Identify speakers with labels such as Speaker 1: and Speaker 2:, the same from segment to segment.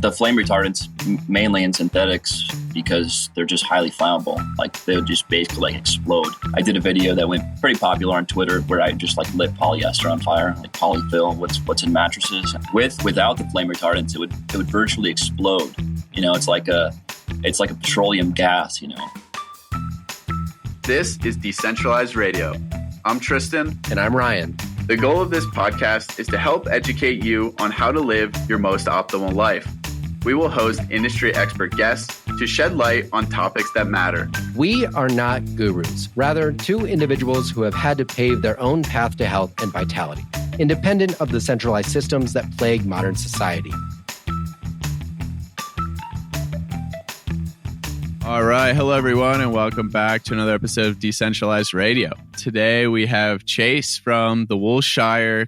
Speaker 1: The flame retardants, mainly in synthetics, because they're just highly flammable. Like, they would just basically like explode. I did a video that went pretty popular on Twitter where I just like lit polyester on fire, like polyfill, what's in mattresses. Without the flame retardants, it would virtually explode. You know, it's like a petroleum gas, you know.
Speaker 2: This is Decentralized Radio. I'm Tristan.
Speaker 3: And I'm Ryan.
Speaker 2: The goal of this podcast is to help educate you on how to live your most optimal life. We will host industry expert guests to shed light on topics that matter.
Speaker 3: We are not gurus, rather two individuals who have had to pave their own path to health and vitality, independent of the centralized systems that plague modern society.
Speaker 4: All right. Hello, everyone, and welcome back to another episode of Decentralized Radio. Today, we have Chase from the Woolshire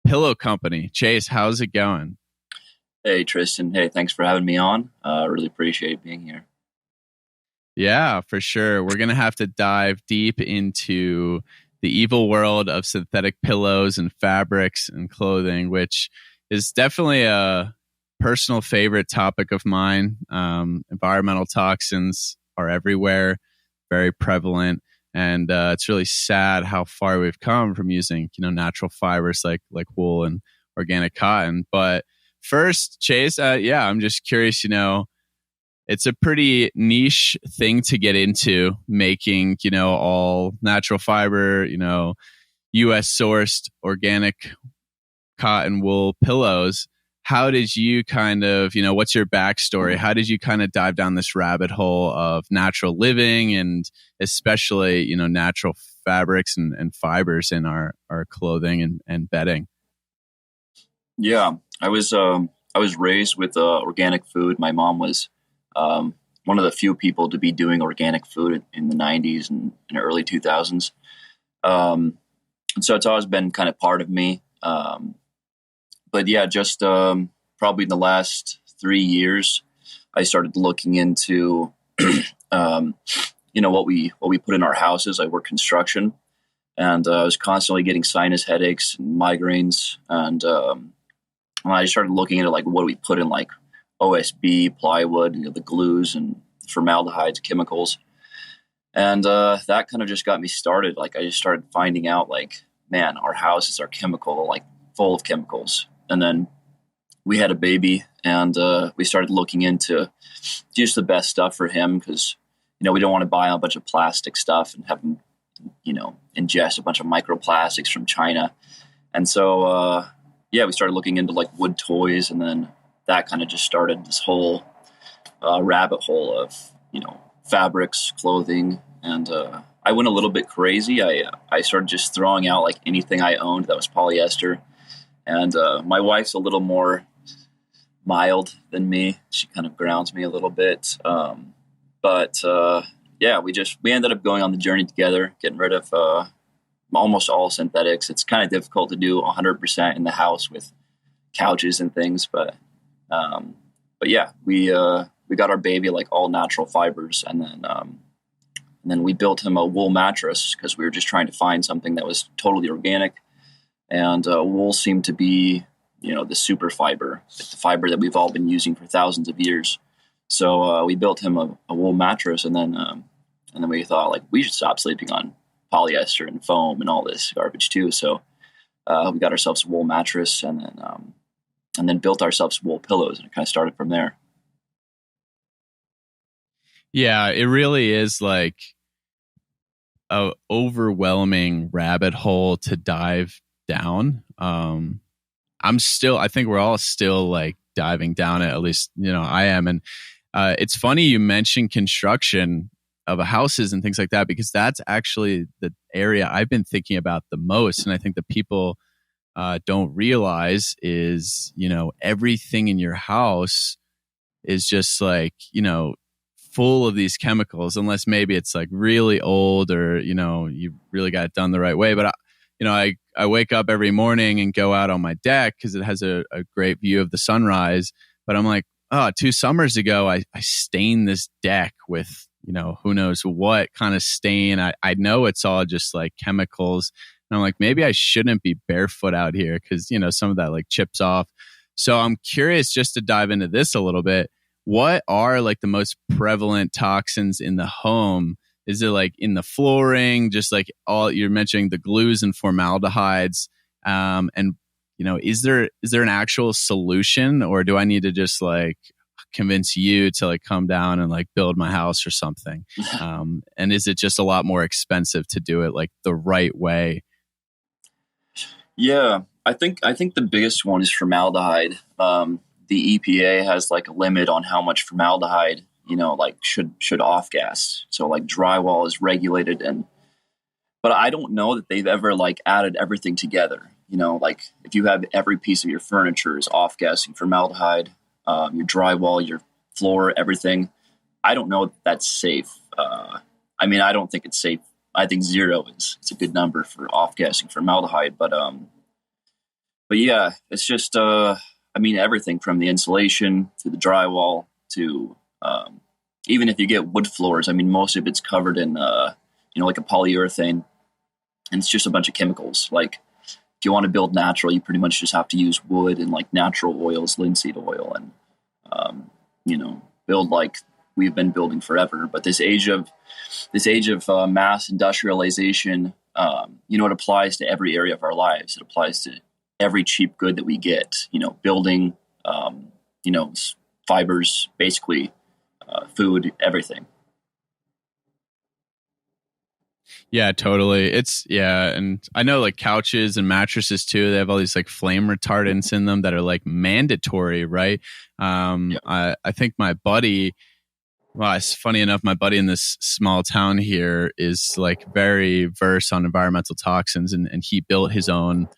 Speaker 4: Pillow Company. Chase, how's it going?
Speaker 1: Hey, Tristan. Hey, thanks for having me on. Really appreciate being here.
Speaker 4: Yeah, for sure. We're going to have to dive deep into the evil world of synthetic pillows and fabrics and clothing, which is definitely a personal favorite topic of mine. Environmental toxins are everywhere, very prevalent, and it's really sad how far we've come from using, natural fibers like wool and organic cotton. But first, Chase, I'm just curious. It's a pretty niche thing to get into, making all natural fiber, U.S. sourced organic cotton wool pillows. How did you what's your backstory? How did you kind of dive down this rabbit hole of natural living and especially, natural fabrics and fibers in our clothing and bedding?
Speaker 1: Yeah, I was raised with organic food. My mom was one of the few people to be doing organic food in the 90s and early 2000s. And so it's always been kind of part of me. But yeah, just probably in the last 3 years, I started looking into, what we put in our houses. I work construction, and I was constantly getting sinus headaches and migraines. And I started looking into like what we put in, like OSB, plywood, the glues and formaldehydes, chemicals. And that kind of just got me started. Like, I just started finding out, like, man, our houses are full of chemicals. And then we had a baby, and we started looking into just the best stuff for him because, we don't want to buy a bunch of plastic stuff and have him, ingest a bunch of microplastics from China. And so, we started looking into like wood toys, and then that kind of just started this whole rabbit hole of, fabrics, clothing. And I went a little bit crazy. I started just throwing out like anything I owned that was polyester. And my wife's a little more mild than me. She kind of grounds me a little bit. But we ended up going on the journey together, getting rid of almost all synthetics. It's kind of difficult to do 100% in the house with couches and things. But yeah, we got our baby like all natural fibers. And then we built him a wool mattress because we were just trying to find something that was totally organic. And wool seemed to be, the super fiber, the fiber that we've all been using for thousands of years. So we built him a wool mattress, and then we thought, like, we should stop sleeping on polyester and foam and all this garbage too. So we got ourselves a wool mattress, and then built ourselves wool pillows, and it kind of started from there.
Speaker 4: Yeah, it really is like a overwhelming rabbit hole to dive down. I think we're all still like diving down it, at least, I am. And it's funny you mentioned construction of houses and things like that, because that's actually the area I've been thinking about the most. And I think the people don't realize is, everything in your house is just like, full of these chemicals, unless maybe it's like really old or, you really got it done the right way. But I wake up every morning and go out on my deck because it has a great view of the sunrise. But I'm like, 2 summers ago, I stained this deck with, who knows what kind of stain. I know it's all just like chemicals. And I'm like, maybe I shouldn't be barefoot out here because, some of that like chips off. So I'm curious, just to dive into this a little bit, what are like the most prevalent toxins in the home? Is it like in the flooring, just like all you're mentioning, the glues and formaldehydes? And is there an actual solution, or do I need to just like convince you to like come down and like build my house or something? And is it just a lot more expensive to do it like the right way?
Speaker 1: Yeah, I think the biggest one is formaldehyde. The EPA has like a limit on how much formaldehyde, like should off gas. So like drywall is regulated, but I don't know that they've ever like added everything together. Like if you have every piece of your furniture is off gassing formaldehyde, your drywall, your floor, everything. I don't know if that's safe. I don't think it's safe. I think 0 is a good number for off gassing formaldehyde, but yeah, it's just everything from the insulation to the drywall to even if you get wood floors, most of it's covered in like a polyurethane, and it's just a bunch of chemicals. Like if you want to build natural, you pretty much just have to use wood and like natural oils, linseed oil, and build like we've been building forever. But this age of mass industrialization, it applies to every area of our lives. It applies to every cheap good that we get. Building, fibers, basically, food, everything.
Speaker 4: Yeah, totally. And I know like couches and mattresses too, they have all these like flame retardants in them that are like mandatory, right? I think my buddy, well, it's funny enough, my buddy in this small town here is like very versed on environmental toxins, and he built his own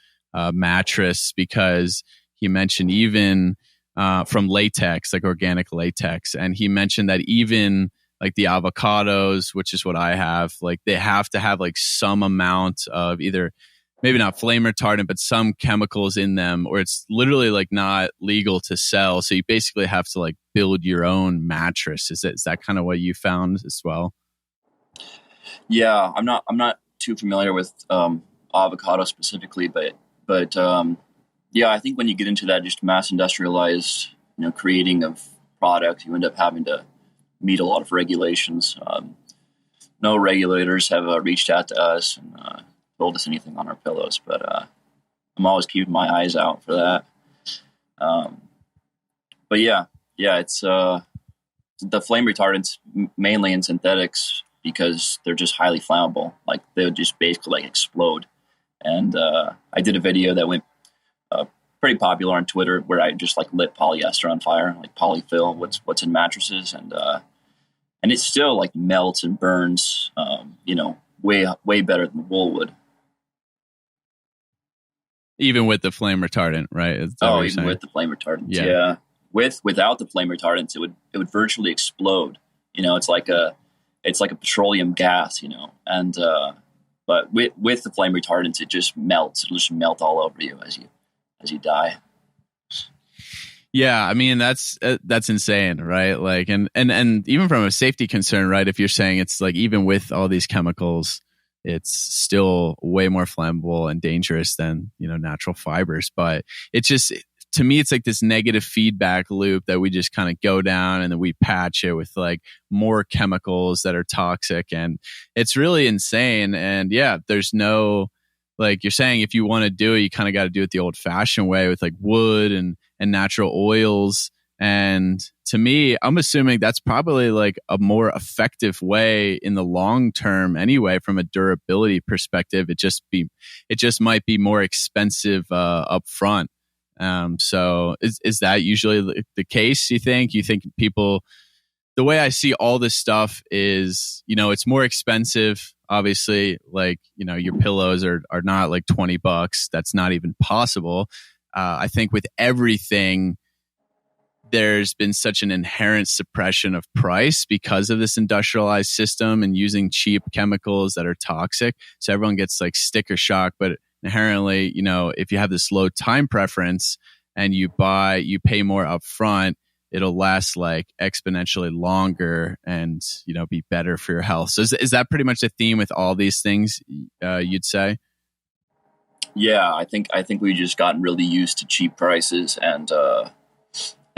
Speaker 4: mattress because he mentioned even from latex, like organic latex. And he mentioned that even like the avocados, which is what I have, like they have to have like some amount of either maybe not flame retardant, but some chemicals in them, or it's literally like not legal to sell. So you basically have to like build your own mattress. Is that kind of what you found as well?
Speaker 1: Yeah, I'm not too familiar with avocado specifically, but yeah, I think when you get into that just mass industrialized, creating of product, you end up having to meet a lot of regulations. No regulators have reached out to us and told us anything on our pillows, but I'm always keeping my eyes out for that. But yeah, it's the flame retardants mainly in synthetics because they're just highly flammable. Like they would just basically like explode. And I did a video that went pretty popular on Twitter where I just like lit polyester on fire, like polyfill, what's in mattresses, and it still like melts and burns, way better than wool would.
Speaker 4: Even with the flame retardant, right?
Speaker 1: Even with the flame retardants, yeah. Without the flame retardants, it would virtually explode. It's like a petroleum gas, and but with the flame retardants, it just melts. It'll just melt all over you as you die.
Speaker 4: Yeah, that's insane, right? Like, and even from a safety concern, right? If you're saying it's like even with all these chemicals, it's still way more flammable and dangerous than natural fibers. But it's just, to me, it's like this negative feedback loop that we just kind of go down, and then we patch it with like more chemicals that are toxic, and it's really insane. And yeah, there's no, like you're saying, if you want to do it, you kind of got to do it the old fashioned way with like wood and natural oils. And to me, I'm assuming that's probably like a more effective way in the long term anyway, from a durability perspective. It just might be more expensive up front. So is that usually the case, you think? You think people, the way I see all this stuff is, it's more expensive. Obviously, like, your pillows are not like $20. That's not even possible. I think with everything, there's been such an inherent suppression of price because of this industrialized system and using cheap chemicals that are toxic. So everyone gets like sticker shock, but inherently, if you have this low time preference and you pay more upfront, it'll last like exponentially longer and, be better for your health. So is that pretty much the theme with all these things, you'd say?
Speaker 1: Yeah, I think we've just gotten really used to cheap prices and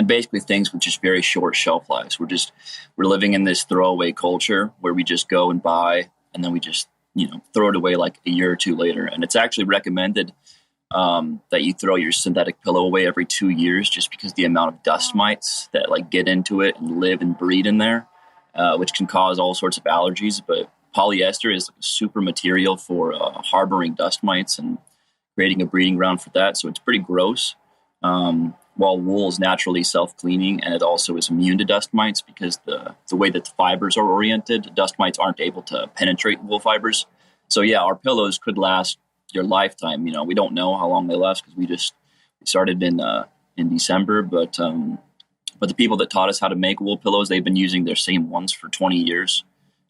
Speaker 1: basically things with just very short shelf lives. We're living in this throwaway culture where we just go and buy and then we just throw it away like a year or two later. And it's actually recommended that you throw your synthetic pillow away every 2 years, just because the amount of dust mites that like get into it and live and breed in there, which can cause all sorts of allergies. But polyester is like a super material for harboring dust mites and creating a breeding ground for that. So it's pretty gross. While wool is naturally self-cleaning, and it also is immune to dust mites because the way that the fibers are oriented, dust mites aren't able to penetrate wool fibers. So yeah, our pillows could last your lifetime. We don't know how long they last because we started in December, but the people that taught us how to make wool pillows, they've been using their same ones for 20 years,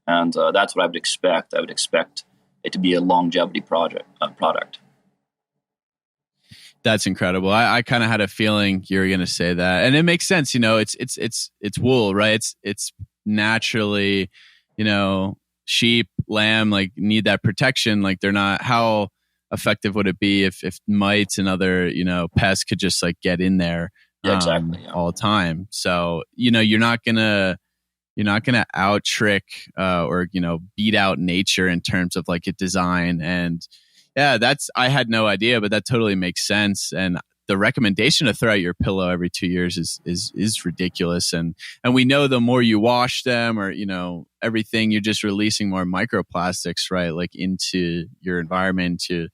Speaker 1: and that's what I would expect. I would expect it to be a longevity product.
Speaker 4: That's incredible. I kind of had a feeling you were going to say that, and it makes sense. It's wool, right? It's naturally, sheep, lamb, like need that protection. Like they're not. How effective would it be if mites and other pests could just like get in there all the time? So you're not gonna out trick or beat out nature in terms of like a design. And yeah, I had no idea, but that totally makes sense. And the recommendation to throw out your pillow every 2 years is ridiculous. And we know the more you wash them or everything, you're just releasing more microplastics, right? Like into your environment to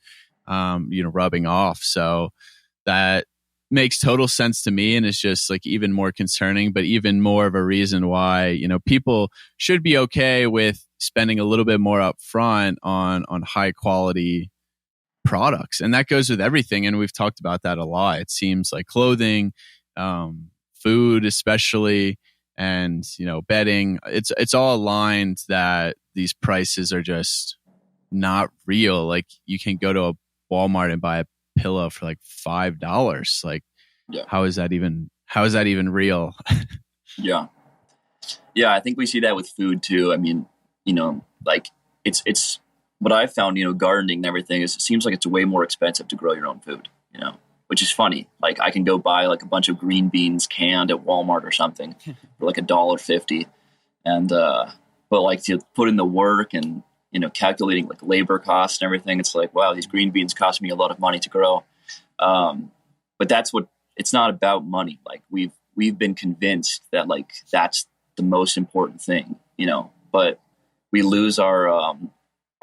Speaker 4: rubbing off. So that makes total sense to me, and it's just like even more concerning, but even more of a reason why people should be okay with spending a little bit more upfront on high quality products. And that goes with everything, and we've talked about that a lot. It seems like clothing, food especially, and bedding, it's all aligned that these prices are just not real. Like you can go to a Walmart and buy a pillow for like $5. Like how is that even real?
Speaker 1: Yeah, I think we see that with food too. I mean, like it's what I've found, gardening and everything, is it seems like it's way more expensive to grow your own food, which is funny. Like I can go buy like a bunch of green beans canned at Walmart or something for like $1.50. And, but like to put in the work and, calculating like labor costs and everything, it's like, wow, these green beans cost me a lot of money to grow. But it's not about money. Like we've been convinced that like, that's the most important thing, but we lose our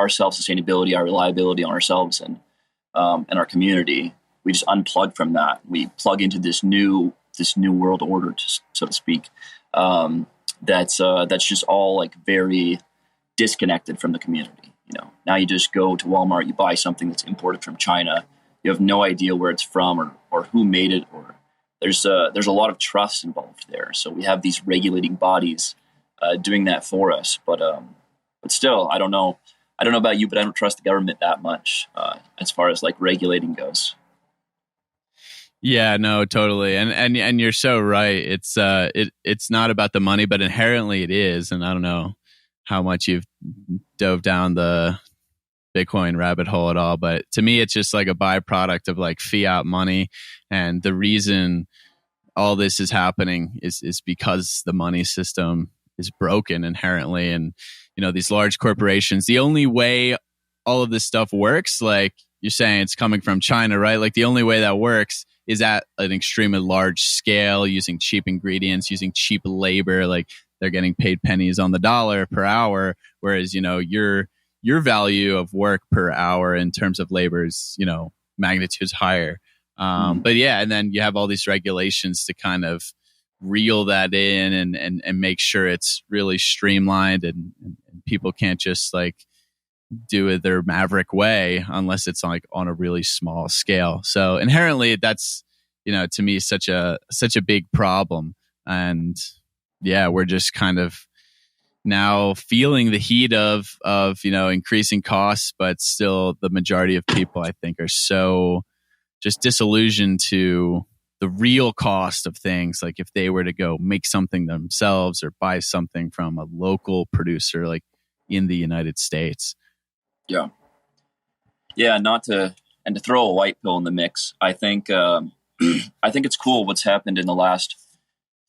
Speaker 1: self-sustainability, our reliability on ourselves and our community. We just unplug from that. We plug into this new world order, so to speak. That's just all like very disconnected from the community. Now you just go to Walmart, you buy something that's imported from China. You have no idea where it's from or who made it, or there's a lot of trust involved there. So we have these regulating bodies doing that for us. But still, I don't know about you, but I don't trust the government that much as far as like regulating goes.
Speaker 4: Yeah, no, totally. And you're so right. It's not about the money, but inherently it is. And I don't know how much you've dove down the Bitcoin rabbit hole at all, but to me, it's just like a byproduct of like fiat money. And the reason all this is happening is because the money system is broken inherently. And, these large corporations, the only way all of this stuff works, like you're saying, it's coming from China, right? Like the only way that works is at an extremely large scale, using cheap ingredients, using cheap labor. Like they're getting paid pennies on the dollar per hour, whereas your value of work per hour in terms of labor is magnitudes higher. But yeah, and then you have all these regulations to kind of reel that in and make sure it's really streamlined and people can't just like do it their maverick way unless it's like on a really small scale. So inherently that's, to me, such a big problem. And yeah, we're just kind of now feeling the heat of increasing costs, but still the majority of people, I think, are so just disillusioned to the real cost of things. Like if they were to go make something themselves or buy something from a local producer, like in the United States.
Speaker 1: Yeah. Not to And to throw a white pill in the mix, I think I think it's cool what's happened in the last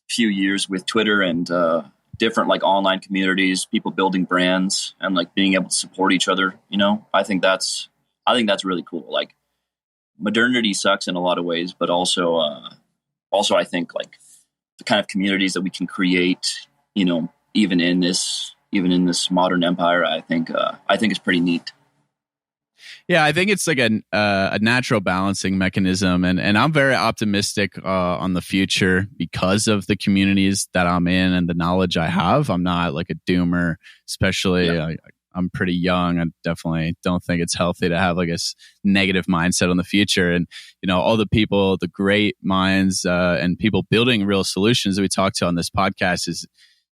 Speaker 1: few years with Twitter and different like online communities, people building brands and like being able to support each other. I think that's really cool. Like modernity sucks in a lot of ways, but also I think like the kind of communities that we can create, even in this modern empire, I think it's pretty neat.
Speaker 4: Yeah, I think it's like a natural balancing mechanism, and I'm very optimistic on the future because of the communities that I'm in and the knowledge I have. I'm not like a doomer, especially. Yeah. I'm pretty young. I definitely don't think it's healthy to have like a negative mindset on the future. And all the people, the great minds, and people building real solutions that we talk to on this podcast is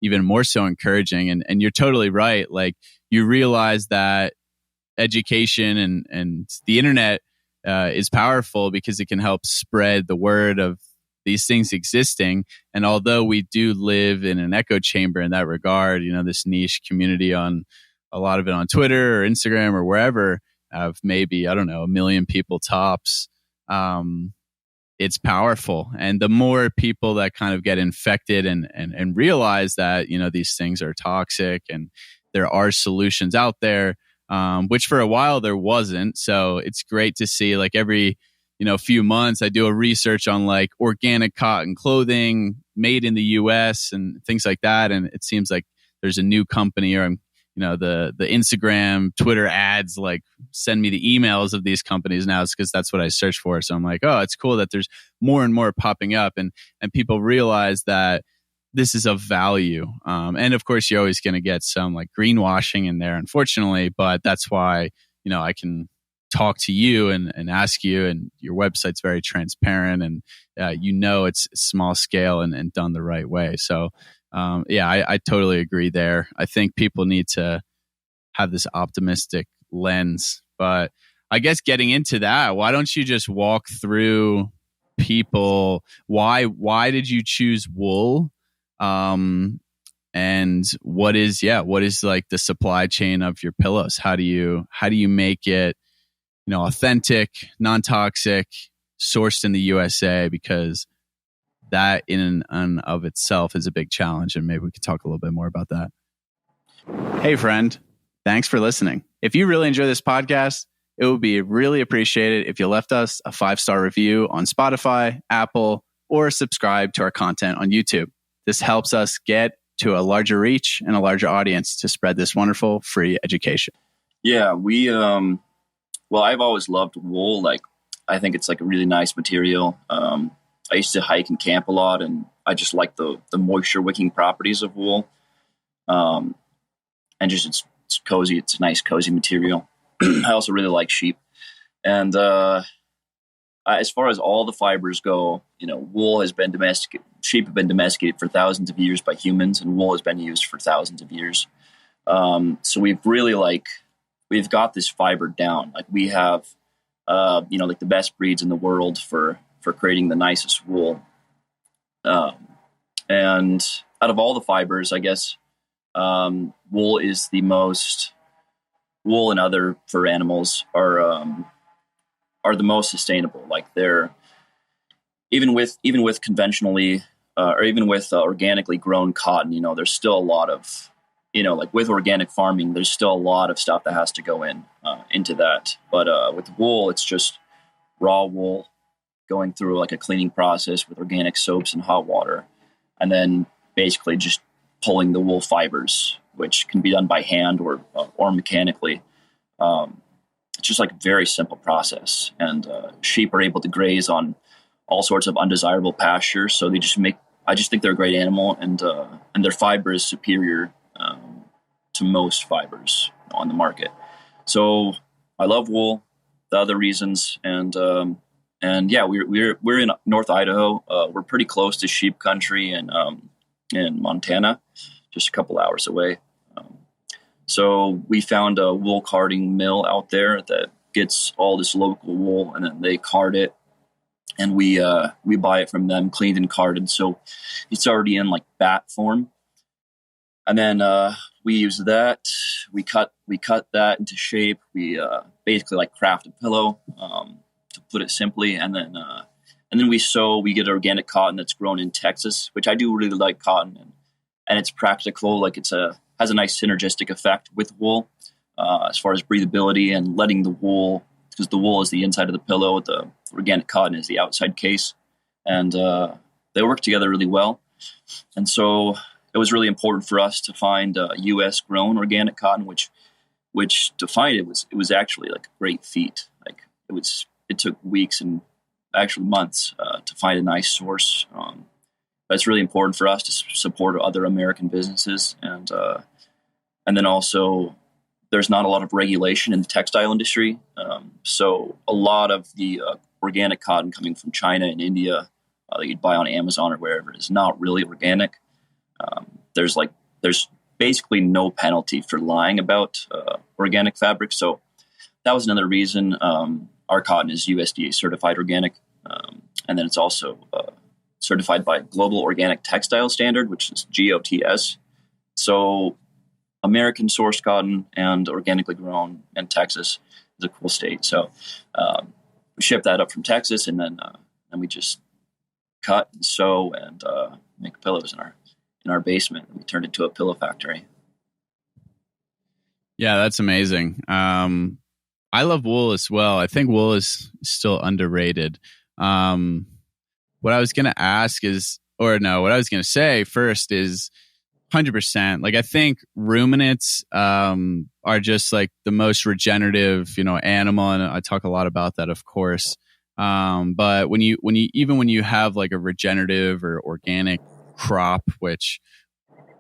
Speaker 4: even more so encouraging. And you're totally right. Like you realize that education and the internet is powerful because it can help spread the word of these things existing. And although we do live in an echo chamber in that regard, this niche community on a lot of it on Twitter or Instagram or wherever of maybe, I don't know, 1 million people tops. It's powerful. And the more people that kind of get infected and realize that, these things are toxic and there are solutions out there, which for a while there wasn't. So it's great to see like every, few months I do a research on like organic cotton clothing made in the US and things like that. And it seems like there's a new company or the Instagram, Twitter ads like send me the emails of these companies now because that's what I search for. So I'm like, oh, it's cool that there's more and more popping up and people realize that this is of value. And of course, you're always going to get some like greenwashing in there, unfortunately, but that's why, I can talk to you and ask you, and your website's very transparent and it's small scale and done the right way. So I totally agree there. I think people need to have this optimistic lens. But I guess getting into that, why don't you just walk through people? Why did you choose wool? And what is like the supply chain of your pillows? How do you make it, authentic, non-toxic, sourced in the USA? Because that in and of itself is a big challenge. And maybe we could talk a little bit more about that. Hey, friend. Thanks for listening. If you really enjoy this podcast, it would be really appreciated if you left us a 5-star review on Spotify, Apple, or subscribe to our content on YouTube. This helps us get to a larger reach and a larger audience to spread this wonderful free education.
Speaker 1: Yeah, I've always loved wool. Like, I think it's like a really nice material. I used to hike and camp a lot, and I just like the moisture-wicking properties of wool. And just it's cozy. It's a nice, cozy material. I also really like sheep. And as far as all the fibers go, wool has been domesticated. Sheep have been domesticated for thousands of years by humans, and wool has been used for thousands of years. So we've really we've got this fiber down. Like we have, like the best breeds in the world for creating the nicest wool. And out of all the fibers, I guess, wool is the most. Wool and other fur animals are the most sustainable. Like they're even with conventionally or even with organically grown cotton, there's still a lot of, like with organic farming, there's still a lot of stuff that has to go into that. But with wool, it's just raw wool going through like a cleaning process with organic soaps and hot water, and then basically just pulling the wool fibers, which can be done by hand or mechanically. It's just like a very simple process. And sheep are able to graze on all sorts of undesirable pastures. So I just think they're a great animal, and their fiber is superior to most fibers on the market. So I love wool. The other reasons, and yeah, we're in North Idaho. We're pretty close to sheep country and in Montana, just a couple hours away. So we found a wool carding mill out there that gets all this local wool, and then they card it, and we buy it from them, cleaned and carded. So it's already in like bat form. And then we use that. We cut that into shape. We basically like craft a pillow, to put it simply, and then we sew. We get organic cotton that's grown in Texas, which I do really like cotton, and it's practical. Like has a nice synergistic effect with wool, as far as breathability and letting the wool, because the wool is the inside of the pillow, the organic cotton is the outside case, and they work together really well. And so it was really important for us to find U.S. grown organic cotton, which to find it was actually like a great feat. Like it took weeks and actually months to find a nice source. But it's really important for us to support other American businesses, and then also there's not a lot of regulation in the textile industry. So a lot of the organic cotton coming from China and India that you'd buy on Amazon or wherever is not really organic. There's basically no penalty for lying about organic fabric. So that was another reason. Our cotton is USDA certified organic. And then it's also certified by Global Organic Textile Standard, which is GOTS. So American sourced cotton and organically grown in Texas is a cool state. So we ship that up from Texas, and then we just cut and sew and make pillows in our basement. We turned it into a pillow factory.
Speaker 4: Yeah, that's amazing. I love wool as well. I think wool is still underrated. What I was going to say first is 100%. Like, I think ruminants are just like the most regenerative, animal, and I talk a lot about that, of course. But when you have like a regenerative or organic crop, which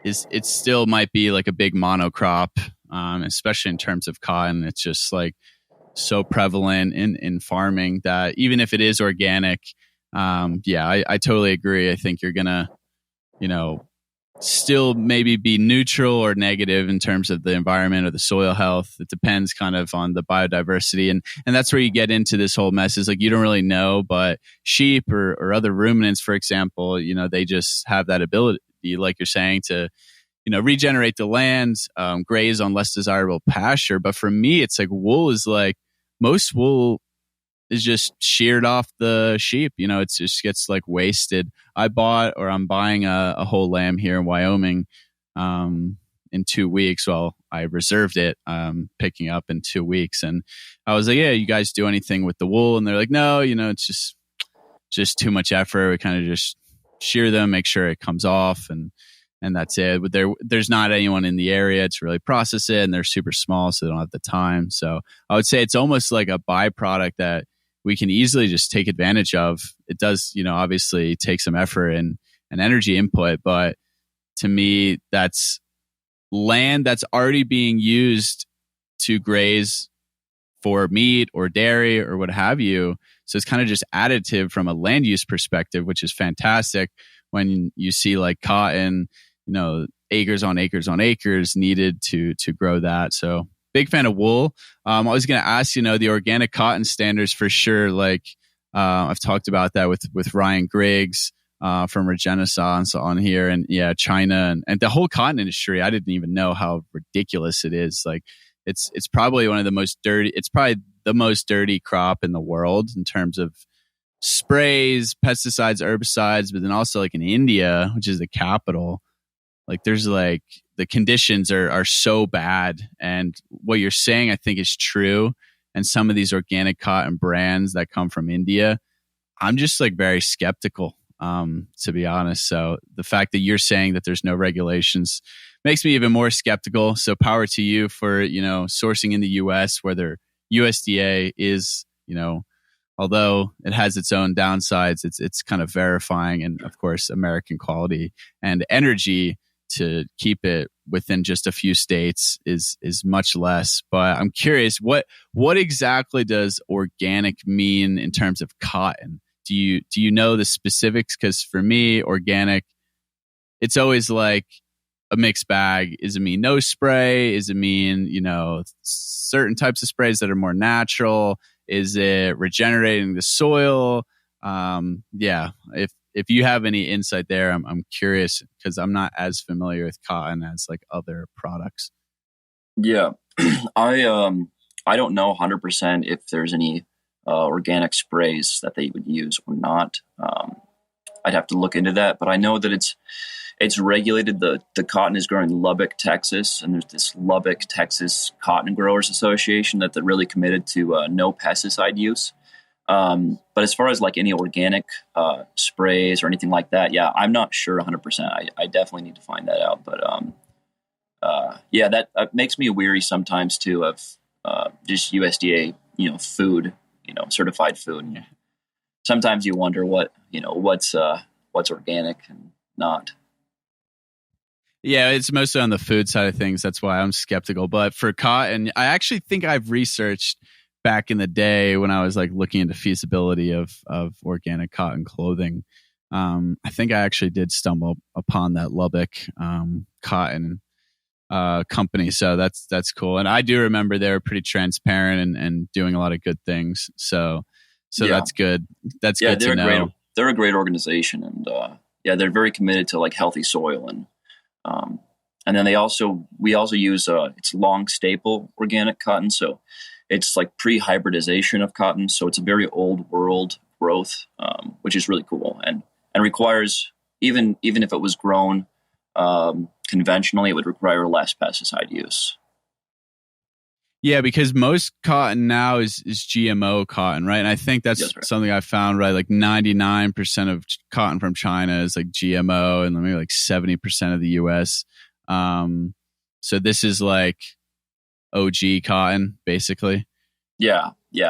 Speaker 4: it still might be like a big monocrop, especially in terms of cotton, it's just like so prevalent in farming that even if it is organic, I totally agree. I think you're gonna, still maybe be neutral or negative in terms of the environment or the soil health. It depends kind of on the biodiversity. And that's where you get into this whole mess, is like, you don't really know, but sheep or other ruminants, for example, they just have that ability, like you're saying, to, regenerate the land, graze on less desirable pasture. But for me, it's like wool is like, most wool is just sheared off the sheep. It just gets like wasted. I'm buying a whole lamb here in Wyoming in 2 weeks. Well, I reserved it, picking up in 2 weeks. And I was like, yeah, you guys do anything with the wool? And they're like, no, it's just too much effort. We kind of just shear them, make sure it comes off, and that's it. But there's not anyone in the area to really process it, and they're super small, so they don't have the time. So I would say it's almost like a byproduct that we can easily just take advantage of. It does, obviously take some effort and energy input, but to me, that's land that's already being used to graze for meat or dairy or what have you. So it's kind of just additive from a land use perspective, which is fantastic when you see like cotton, acres on acres on acres needed to grow that. So big fan of wool. I was going to ask, the organic cotton standards for sure. Like I've talked about that with Ryan Griggs from Regenaissance on here, and China and the whole cotton industry. I didn't even know how ridiculous it is. Like it's probably one of the most dirty. It's probably the most dirty crop in the world in terms of sprays, pesticides, herbicides. But then also like in India, which is the capital, like there's like the conditions are so bad. And what you're saying, I think, is true. And some of these organic cotton brands that come from India, I'm just like very skeptical, to be honest. So the fact that you're saying that there's no regulations makes me even more skeptical. So power to you for, sourcing in the US, whether USDA is, although it has its own downsides, it's kind of verifying, and of course, American quality and energy to keep it within just a few states is much less. But I'm curious, what exactly does organic mean in terms of cotton? Do you know the specifics? Because for me, organic, it's always like a mixed bag. Does it mean no spray? Does it mean, certain types of sprays that are more natural? Is it regenerating the soil? if you have any insight there, I'm curious because I'm not as familiar with cotton as like other products.
Speaker 1: Yeah, I don't know 100% if there's any organic sprays that they would use or not. I'd have to look into that, but I know that it's regulated. The cotton is grown in Lubbock, Texas, and there's this Lubbock, Texas Cotton Growers Association that they're really committed to no pesticide use. But as far as like any organic sprays or anything like that, yeah, I'm not sure 100%. I definitely need to find that out. But yeah, that makes me weary sometimes too of just USDA, food, certified food. And sometimes you wonder what's organic and not.
Speaker 4: Yeah, it's mostly on the food side of things. That's why I'm skeptical. But for cotton, I actually think I've researched back in the day when I was like looking into feasibility of organic cotton clothing. I think I actually did stumble upon that Lubbock cotton company. So that's cool. And I do remember they were pretty transparent and doing a lot of good things. So yeah. That's good. That's good to know.
Speaker 1: They're a great organization, and they're very committed to like healthy soil, and then we also use it's long staple organic cotton. So it's like pre-hybridization of cotton. So it's a very old world growth, which is really cool and requires, even if it was grown conventionally, it would require less pesticide use.
Speaker 4: Yeah, because most cotton now is GMO cotton, right? And I think that's right. Something I found, right? Like 99% of cotton from China is like GMO, and maybe like 70% of the US. So this is like OG cotton, basically.
Speaker 1: Yeah.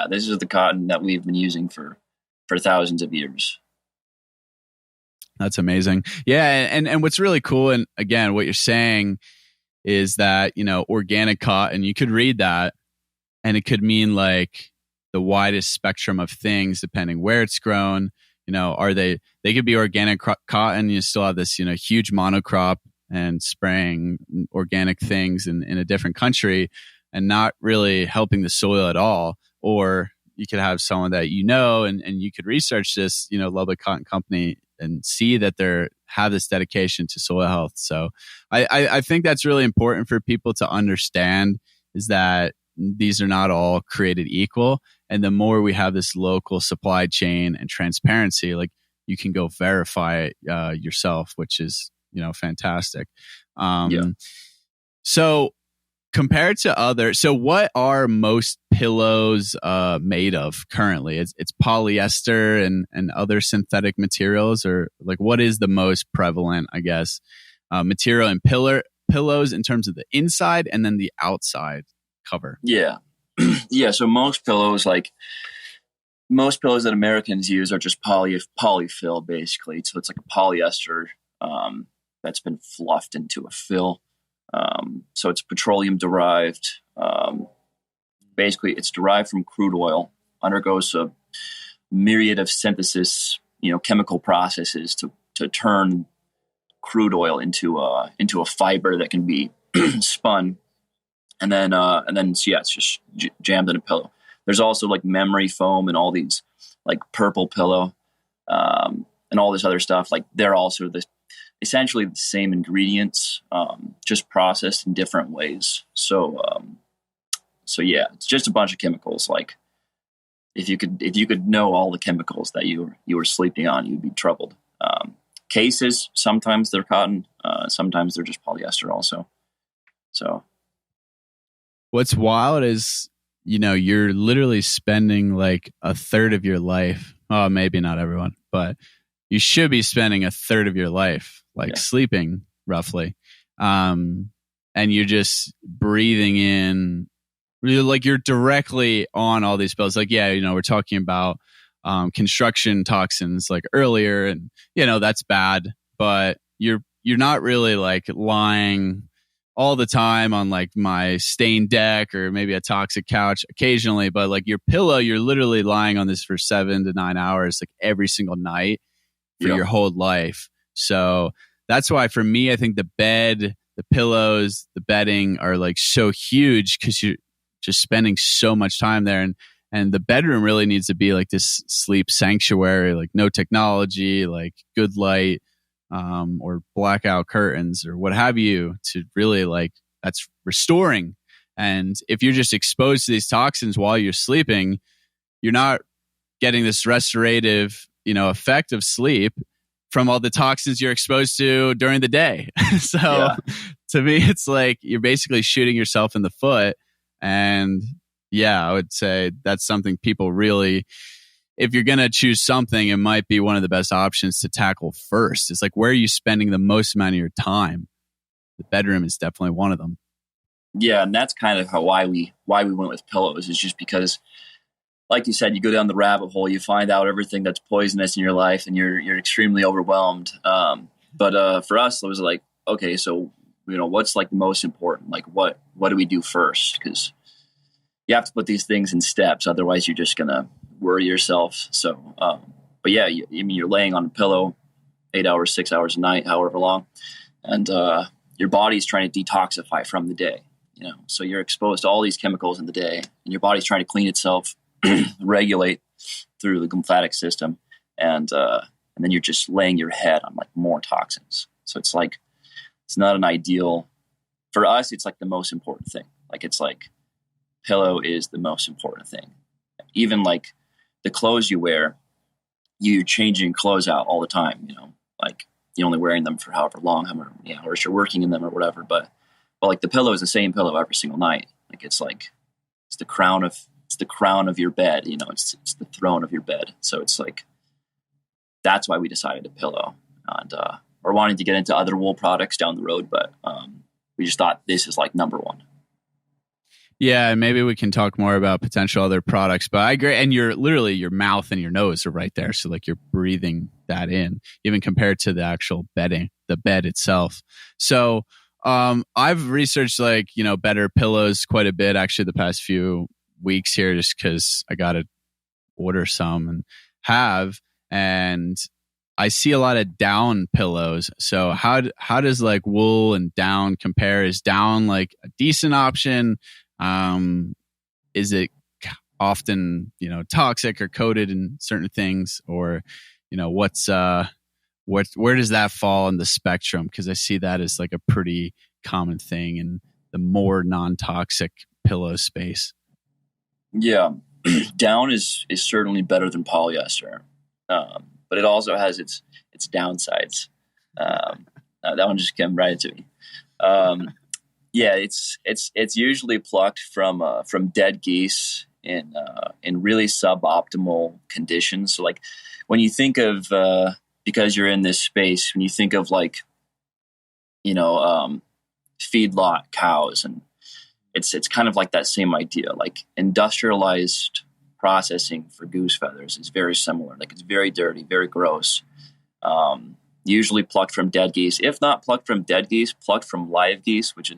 Speaker 1: This is the cotton that we've been using for thousands of years.
Speaker 4: That's amazing. Yeah, and what's really cool, and again, what you're saying is that, organic cotton, you could read that and it could mean like the widest spectrum of things depending where it's grown. They could be organic cotton. You still have this, huge monocrop and spraying organic things in a different country and not really helping the soil at all. Or you could have someone that and you could research this, Lubbock Cotton Company, and see that they have this dedication to soil health. So I think that's really important for people to understand, is that these are not all created equal. And the more we have this local supply chain and transparency, like you can go verify it yourself, which is, fantastic. So compared to so what are most pillows made of currently? It's polyester and other synthetic materials, or like what is the most prevalent, I guess, material in pillows in terms of the inside and then the outside cover?
Speaker 1: Yeah. Yeah. So most pillows that Americans use are just polyfill, basically. So it's like a polyester that's been fluffed into a fill. So it's petroleum derived. Basically, it's derived from crude oil, undergoes a myriad of synthesis, chemical processes to turn crude oil into a fiber that can be spun, and then it's just jammed in a pillow. There's also like memory foam and all these like purple pillow, and all this other stuff. Like they're also essentially the same ingredients, just processed in different ways. So yeah, it's just a bunch of chemicals. Like if you could know all the chemicals that you were sleeping on, you'd be troubled. Cases, sometimes they're cotton, sometimes they're just polyester also. So
Speaker 4: what's wild is, you're literally spending like a third of your life. Oh, maybe not everyone, but you should be spending a third of your life sleeping roughly. And you're just breathing in, like you're directly on all these pills. Like, we're talking about construction toxins like earlier, and that's bad, but you're not really like lying all the time on like my stained deck or maybe a toxic couch occasionally, but like your pillow, you're literally lying on this for 7 to 9 hours, like every single night for your whole life. So that's why for me, I think the bed, the pillows, the bedding are like so huge, because you're just spending so much time there. And And the bedroom really needs to be like this sleep sanctuary, like no technology, like good light, or blackout curtains or what have you, to really like, that's restoring. And if you're just exposed to these toxins while you're sleeping, you're not getting this restorative, effect of sleep from all the toxins you're exposed to during the day. So to me, it's like you're basically shooting yourself in the foot. And yeah, I would say that's something people really, if you're going to choose something, it might be one of the best options to tackle first. It's like, where are you spending the most amount of your time? The bedroom is definitely one of them.
Speaker 1: Yeah, and that's kind of why we went with pillows, is just because, like you said, you go down the rabbit hole, you find out everything that's poisonous in your life, and you're extremely overwhelmed. But for us, it was like, okay, so what's like the most important? Like, what do we do first? Because you have to put these things in steps, otherwise you're just gonna worry yourself. So, but yeah, you're laying on a pillow 8 hours, 6 hours a night, however long, and your body's trying to detoxify from the day. So you're exposed to all these chemicals in the day, and your body's trying to clean itself, regulate through the lymphatic system, and then you're just laying your head on like more toxins. So it's like, it's not an ideal for us. It's like the most important thing. Like, it's like pillow is the most important thing. Even like the clothes you wear, you're changing clothes out all the time. Like you're only wearing them for however long, however many hours you're working in them or whatever. But like the pillow is the same pillow every single night. Like it's the crown of your bed. It's the throne of your bed. So it's like, that's why we decided a pillow. And we're wanting to get into other wool products down the road, but we just thought this is like number one.
Speaker 4: Yeah, maybe we can talk more about potential other products, but I agree. And your mouth and your nose are right there. So like you're breathing that in, even compared to the actual bedding, the bed itself. So I've researched better pillows quite a bit actually the past few weeks here, just because I got to order some and have, and I see a lot of down pillows. So how does like wool and down compare? Is down like a decent option? Is it often, toxic or coated in certain things, or, where does that fall in the spectrum? Because I see that as like a pretty common thing in the more non-toxic pillow space.
Speaker 1: Yeah, down is certainly better than polyester, but it also has its downsides. That one just came right to me. Yeah, it's usually plucked from dead geese in really suboptimal conditions. So like when you think of because you're in this space, when you think of like feedlot cows, and it's kind of like that same idea. Like industrialized processing for goose feathers is very similar. Like it's very dirty, very gross. Usually plucked from dead geese. If not plucked from dead geese, plucked from live geese, which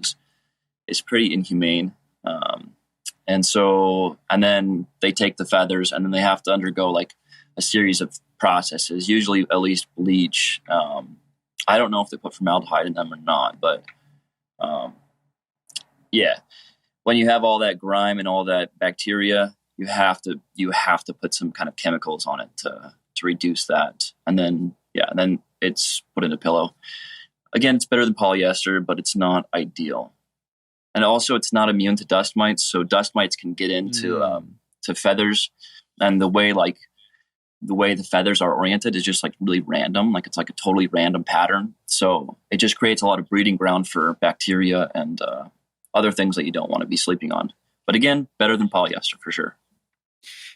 Speaker 1: is pretty inhumane. And then they take the feathers, and then they have to undergo like a series of processes, usually at least bleach. I don't know if they put formaldehyde in them or not, but yeah, when you have all that grime and all that bacteria, you have to put some kind of chemicals on it to reduce that. And then it's put in a pillow. Again, it's better than polyester, but it's not ideal. And also, it's not immune to dust mites. So dust mites can get into to feathers, and the way the feathers are oriented is just like really random. Like it's like a totally random pattern. So it just creates a lot of breeding ground for bacteria and other things that you don't want to be sleeping on. But again, better than polyester for sure.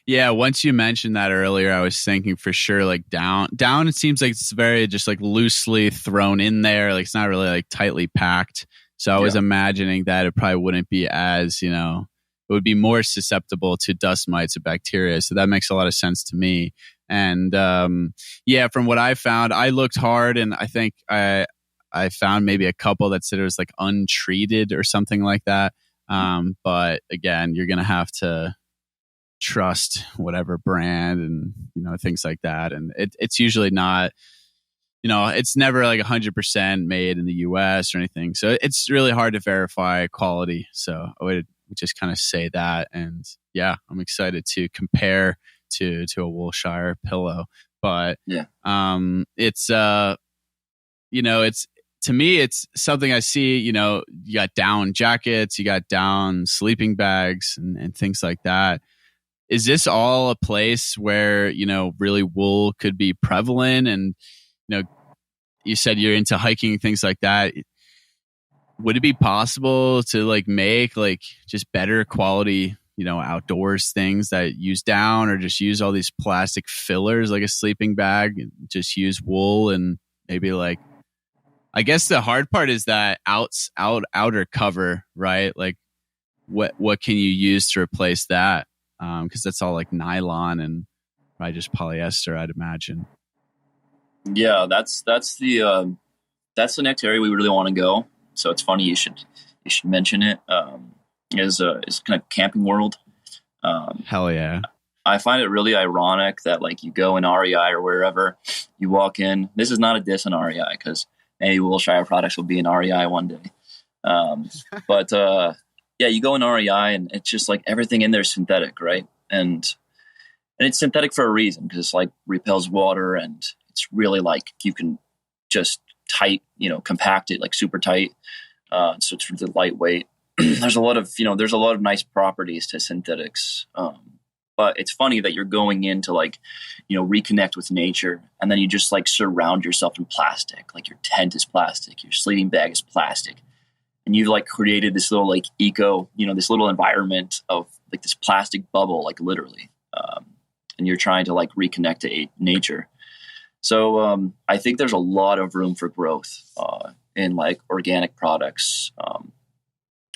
Speaker 4: Yeah, once you mentioned that earlier, I was thinking for sure like down. It seems like it's very just like loosely thrown in there. Like it's not really like tightly packed. So I was imagining that it probably wouldn't be as, it would be more susceptible to dust mites or bacteria. So that makes a lot of sense to me. And from what I found, I looked hard, and I think I found maybe a couple that said it was like untreated or something like that. But again, you're going to have to trust whatever brand and, things like that. And it's usually not, it's never like 100% made in the US or anything. So it's really hard to verify quality. So I would just kind of say that. And yeah, I'm excited to compare to a Woolshire pillow. But it's it's, to me, it's something I see. You got down jackets, you got down sleeping bags, and things like that. Is this all a place where really wool could be prevalent? And you said you're into hiking, things like that. Would it be possible to make just better quality outdoors things that use down, or just use all these plastic fillers like a sleeping bag, and just use wool? And maybe I guess the hard part is that outer cover, right? Like what can you use to replace that? Because that's all nylon and probably just polyester, I'd imagine.
Speaker 1: Yeah, that's the next area we really want to go. So it's funny you should mention it. Is kind of camping world.
Speaker 4: Hell yeah!
Speaker 1: I find it really ironic that you go in REI or wherever, you walk in. This is not a diss on REI, because maybe Woolshire products will be in REI one day. But yeah, you go in REI and it's just everything in there is synthetic, right? And it's synthetic for a reason, because it's repels water, and it's really you can just compact it super tight. So it's really lightweight. There's a lot of nice properties to synthetics. But it's funny that you're going in to reconnect with nature, and then you just surround yourself in plastic. Your tent is plastic, your sleeping bag is plastic, and you've created this little this little environment of this plastic bubble, literally. And you're trying to reconnect to nature. So I think there's a lot of room for growth in organic products.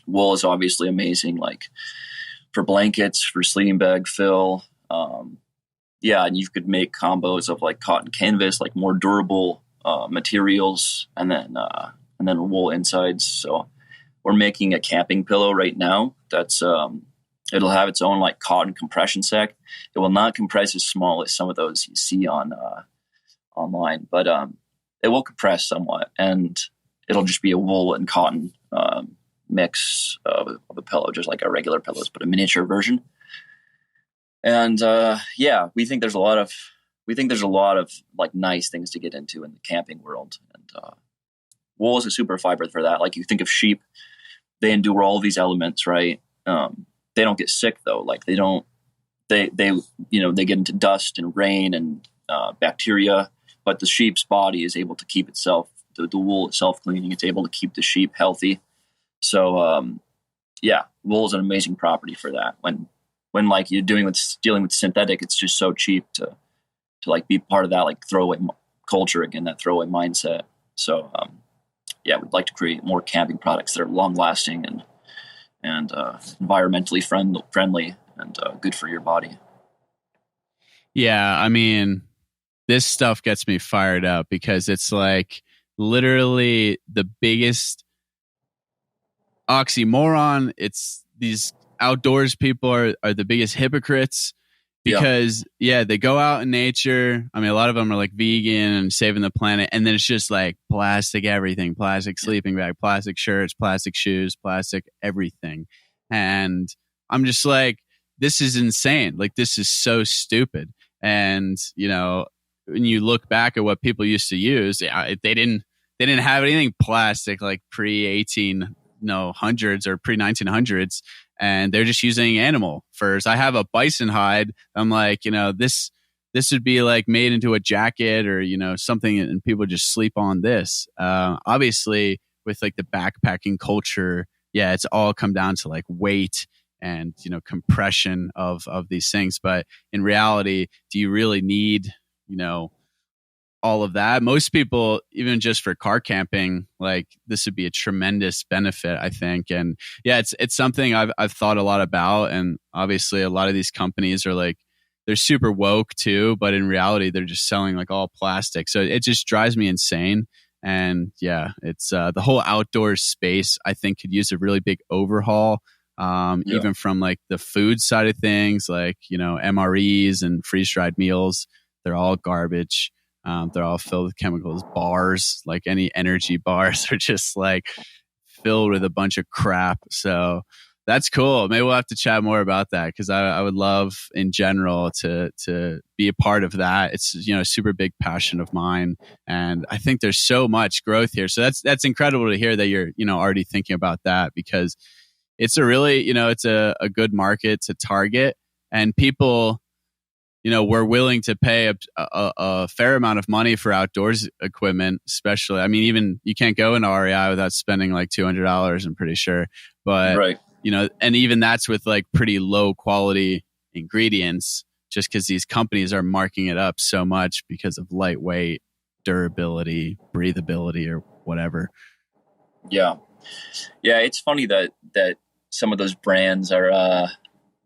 Speaker 1: Wool is obviously amazing, for blankets, for sleeping bag fill. Yeah, and you could make combos of cotton canvas, more durable materials, and then wool insides. So we're making a camping pillow right now. That's it'll have its own cotton compression sack. It will not compress as small as some of those you see on online, but it will compress somewhat, and it'll just be a wool and cotton mix of a pillow, just like our regular pillows, but a miniature version. And yeah, we think there's a lot of nice things to get into in the camping world, and wool is a super fiber for that. You think of sheep, they endure all these elements, right? They don't get sick though. They get into dust and rain and bacteria, but the sheep's body is able to keep itself, the wool itself cleaning. It's able to keep the sheep healthy. So yeah, wool is an amazing property for that. When you're dealing with synthetic, it's just so cheap to be part of that throwaway culture again, that throwaway mindset. So yeah, we'd like to create more camping products that are long lasting and environmentally friendly and good for your body.
Speaker 4: Yeah, I mean, this stuff gets me fired up because it's literally the biggest oxymoron. It's these outdoors people are the biggest hypocrites because they go out in nature. I mean, a lot of them are vegan and saving the planet, and then it's just plastic everything, plastic sleeping bag, plastic shirts, plastic shoes, plastic everything. And I'm just this is insane. This is so stupid. And when you look back at what people used to use, they didn't have anything plastic pre 1800s or pre 1900s, and they're just using animal furs. I have a bison hide. I'm this would be made into a jacket or something, and people just sleep on this. Obviously, with the backpacking culture, it's all come down to weight and compression of these things. But in reality, do you really need all of that? Most people, even just for car camping, this would be a tremendous benefit, I think. And yeah, it's something I've thought a lot about. And obviously a lot of these companies are they're super woke too, but in reality, they're just selling all plastic. So it just drives me insane. And yeah, it's the whole outdoor space, I think, could use a really big overhaul. Even from the food side of things, MREs and freeze-dried meals, they're all garbage. They're all filled with chemicals. Bars, any energy bars, are just filled with a bunch of crap. So That's cool. Maybe we'll have to chat more about that, because I would love in general to be a part of that. It's, a super big passion of mine, and I think there's so much growth here. So that's incredible to hear that you're already thinking about that, because it's a really it's a good market to target, and people we're willing to pay a fair amount of money for outdoors equipment, especially. I mean, even you can't go into REI without spending like $200, I'm pretty sure, but
Speaker 1: Right.
Speaker 4: and even that's with like pretty low quality ingredients, just because these companies are marking it up so much because of lightweight, durability, breathability, or whatever.
Speaker 1: Yeah. Yeah. It's funny that some of those brands are,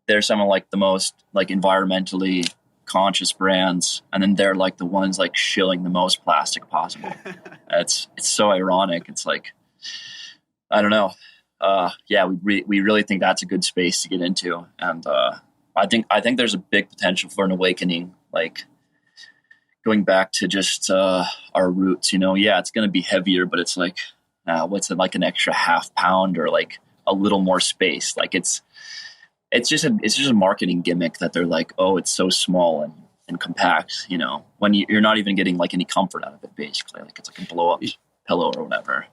Speaker 1: they're some of like the most like environmentally conscious brands. And then they're like the ones like shilling the most plastic possible. It's so ironic. It's like, I don't know. We really think that's a good space to get into, and I think there's a big potential for an awakening, like going back to just our roots. It's going to be heavier, but it's like, what's it, like an extra half pound or like a little more space? Like it's just a marketing gimmick that they're like, oh, it's so small and compact. When you're not even getting like any comfort out of it, basically. Like it's like a blow up pillow or whatever.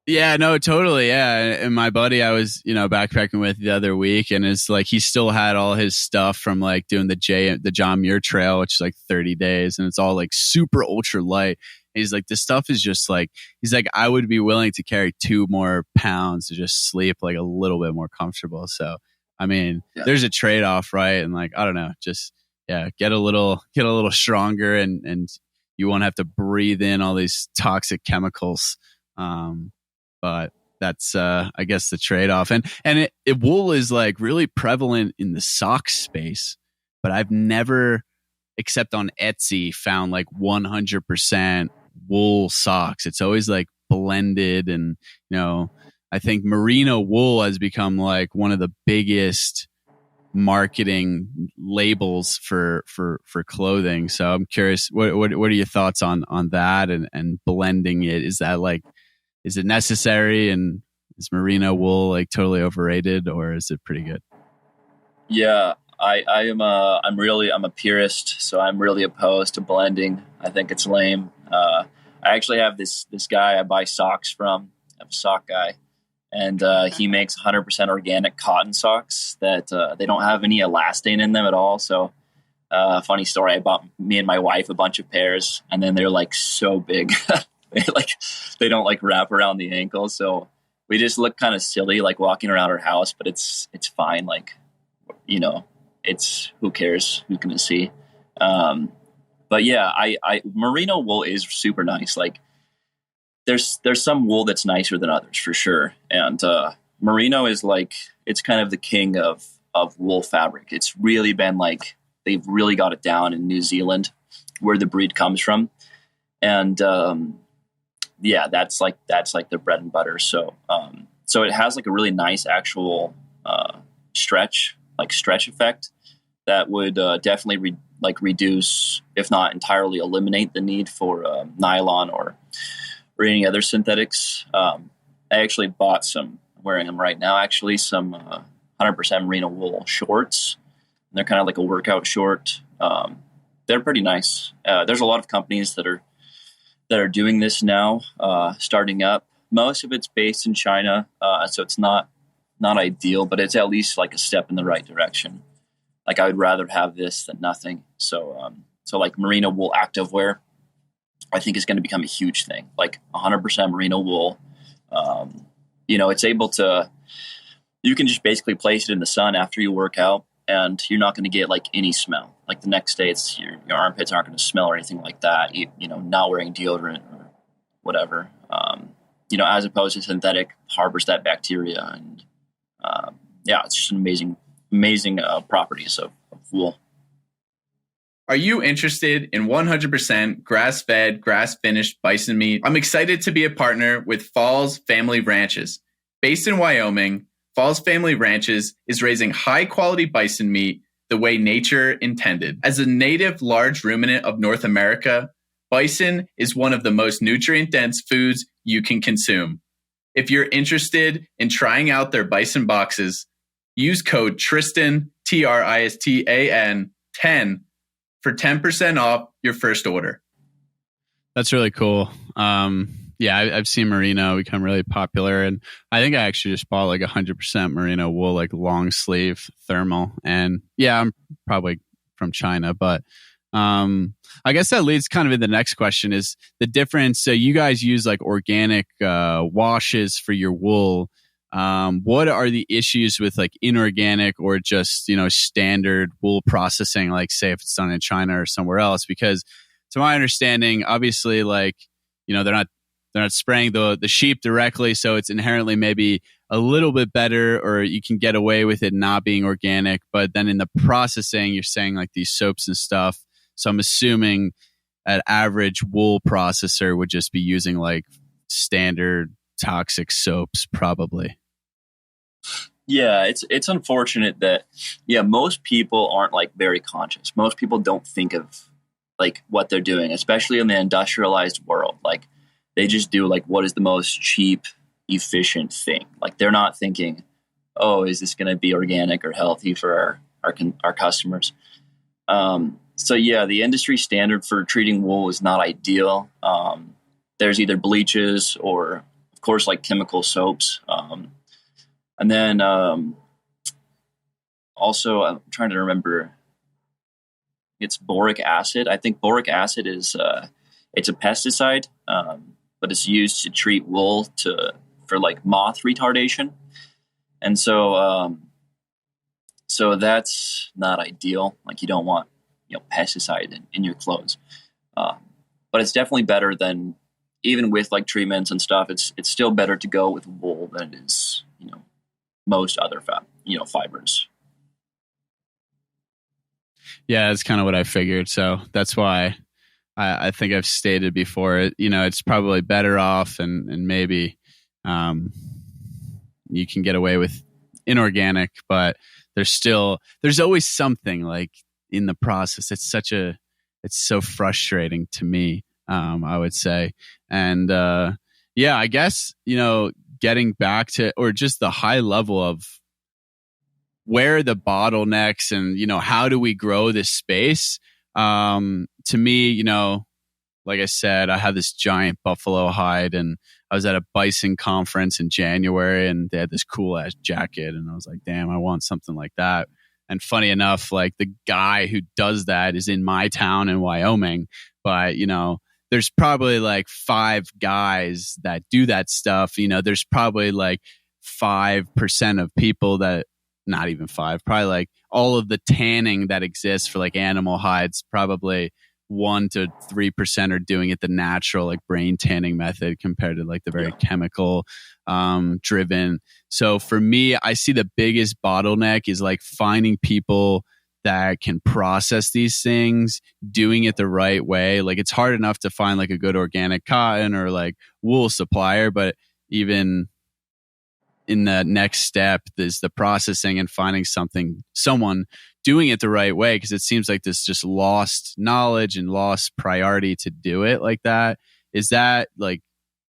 Speaker 4: Yeah, no, totally. Yeah. And my buddy I was, backpacking with the other week, and it's like he still had all his stuff from like doing the John Muir Trail, which is like 30 days, and it's all like super ultra light. And he's like, this stuff is just like, he's like, I would be willing to carry 2 more pounds to just sleep like a little bit more comfortable. So, I mean, there's a trade-off, right? And like, I don't know, just, get a little stronger, and you won't have to breathe in all these toxic chemicals. But that's, I guess, the trade-off. And wool is like really prevalent in the sock space, but I've never, except on Etsy, found like 100% wool socks. It's always like blended, and I think merino wool has become like one of the biggest marketing labels for clothing. So I'm curious, what are your thoughts on that and blending it? Is it necessary, and is merino wool like totally overrated, or is it pretty good?
Speaker 1: Yeah, I'm a purist, so I'm really opposed to blending. I think it's lame. I actually have this guy I buy socks from. I'm a sock guy, and he makes 100% organic cotton socks that they don't have any elastane in them at all. So, funny story, I bought me and my wife a bunch of pairs, and then they're like so big. They don't like wrap around the ankle, so we just look kind of silly like walking around our house, but it's fine. Like, it's, who cares? Who's gonna see? But yeah, I merino wool is super nice. Like there's some wool that's nicer than others for sure. And merino is like, it's kind of the king of wool fabric. It's really been like, they've really got it down in New Zealand, where the breed comes from. And that's like their bread and butter. So it has like a really nice actual stretch effect that would definitely reduce, if not entirely eliminate, the need for nylon or any other synthetics. I actually bought some, I'm wearing them right now, actually, some 100% merino wool shorts. And they're kind of like a workout short. They're pretty nice. There's a lot of companies that are doing this now, starting up. Most of it's based in China, so it's not ideal, but it's at least like a step in the right direction. Like I would rather have this than nothing. So like merino wool activewear, I think is going to become a huge thing. Like 100% merino wool. It's able to, you can just basically place it in the sun after you work out, and you're not going to get like any smell. Like the next day, it's your armpits aren't going to smell or anything like that. Not wearing deodorant or whatever. As opposed to synthetic, harbors that bacteria, and it's just an amazing properties of wool.
Speaker 2: Are you interested in 100% grass-fed, grass-finished bison meat? I'm excited to be a partner with Falls Family Ranches. Based in Wyoming, Falls Family Ranches is raising high-quality bison meat the way nature intended. As a native large ruminant of North America, bison is one of the most nutrient-dense foods you can consume. If you're interested in trying out their bison boxes, use code Tristan, Tristan 10 for 10% off your first order.
Speaker 4: That's really cool. Yeah, I've seen merino become really popular, and I think I actually just bought like 100% merino wool, like long sleeve thermal. And yeah, I'm probably from China, but I guess that leads kind of in the next question is the difference. So you guys use like organic washes for your wool. What are the issues with like inorganic or just, standard wool processing, like say if it's done in China or somewhere else? Because to my understanding, obviously, like, they're not spraying the sheep directly, so it's inherently maybe a little bit better, or you can get away with it not being organic. But then in the processing, you're saying like these soaps and stuff. So I'm assuming an average wool processor would just be using like standard toxic soaps, probably.
Speaker 1: Yeah, it's unfortunate that most people aren't like very conscious. Most people don't think of like what they're doing, especially in the industrialized world. Like they just do like what is the most cheap, efficient thing. Like they're not thinking, oh, is this going to be organic or healthy for our customers? So yeah, the industry standard for treating wool is not ideal. There's either bleaches or, of course, like chemical soaps. And then also, I'm trying to remember, it's boric acid. I think boric acid is it's a pesticide, but it's used to treat wool for like moth retardation, and so that's not ideal. Like you don't want pesticide in your clothes, but it's definitely better than, even with like treatments and stuff. It's still better to go with wool than it is most other fibers.
Speaker 4: Yeah, that's kind of what I figured. So that's why I think I've stated before, it's probably better off, and maybe you can get away with inorganic, but there's always something like in the process. It's so frustrating to me, I would say. And I guess, getting back to, or just the high level of where are the bottlenecks and, how do we grow this space? To me, like I said, I had this giant buffalo hide, and I was at a bison conference in January, and they had this cool ass jacket, and I was like, damn, I want something like that. And funny enough, like the guy who does that is in my town in Wyoming, but there's probably like 5 guys that do that stuff. There's probably like 5% of people that, not even 5, probably like all of the tanning that exists for like animal hides, probably 1 to 3% are doing it the natural, like brain tanning method, compared to like the very chemical driven. So for me, I see the biggest bottleneck is like finding people that can process these things, doing it the right way. Like it's hard enough to find like a good organic cotton or like wool supplier, but even in the next step is the processing and finding someone doing it the right way, because it seems like this just lost knowledge and lost priority to do it like that. Is that like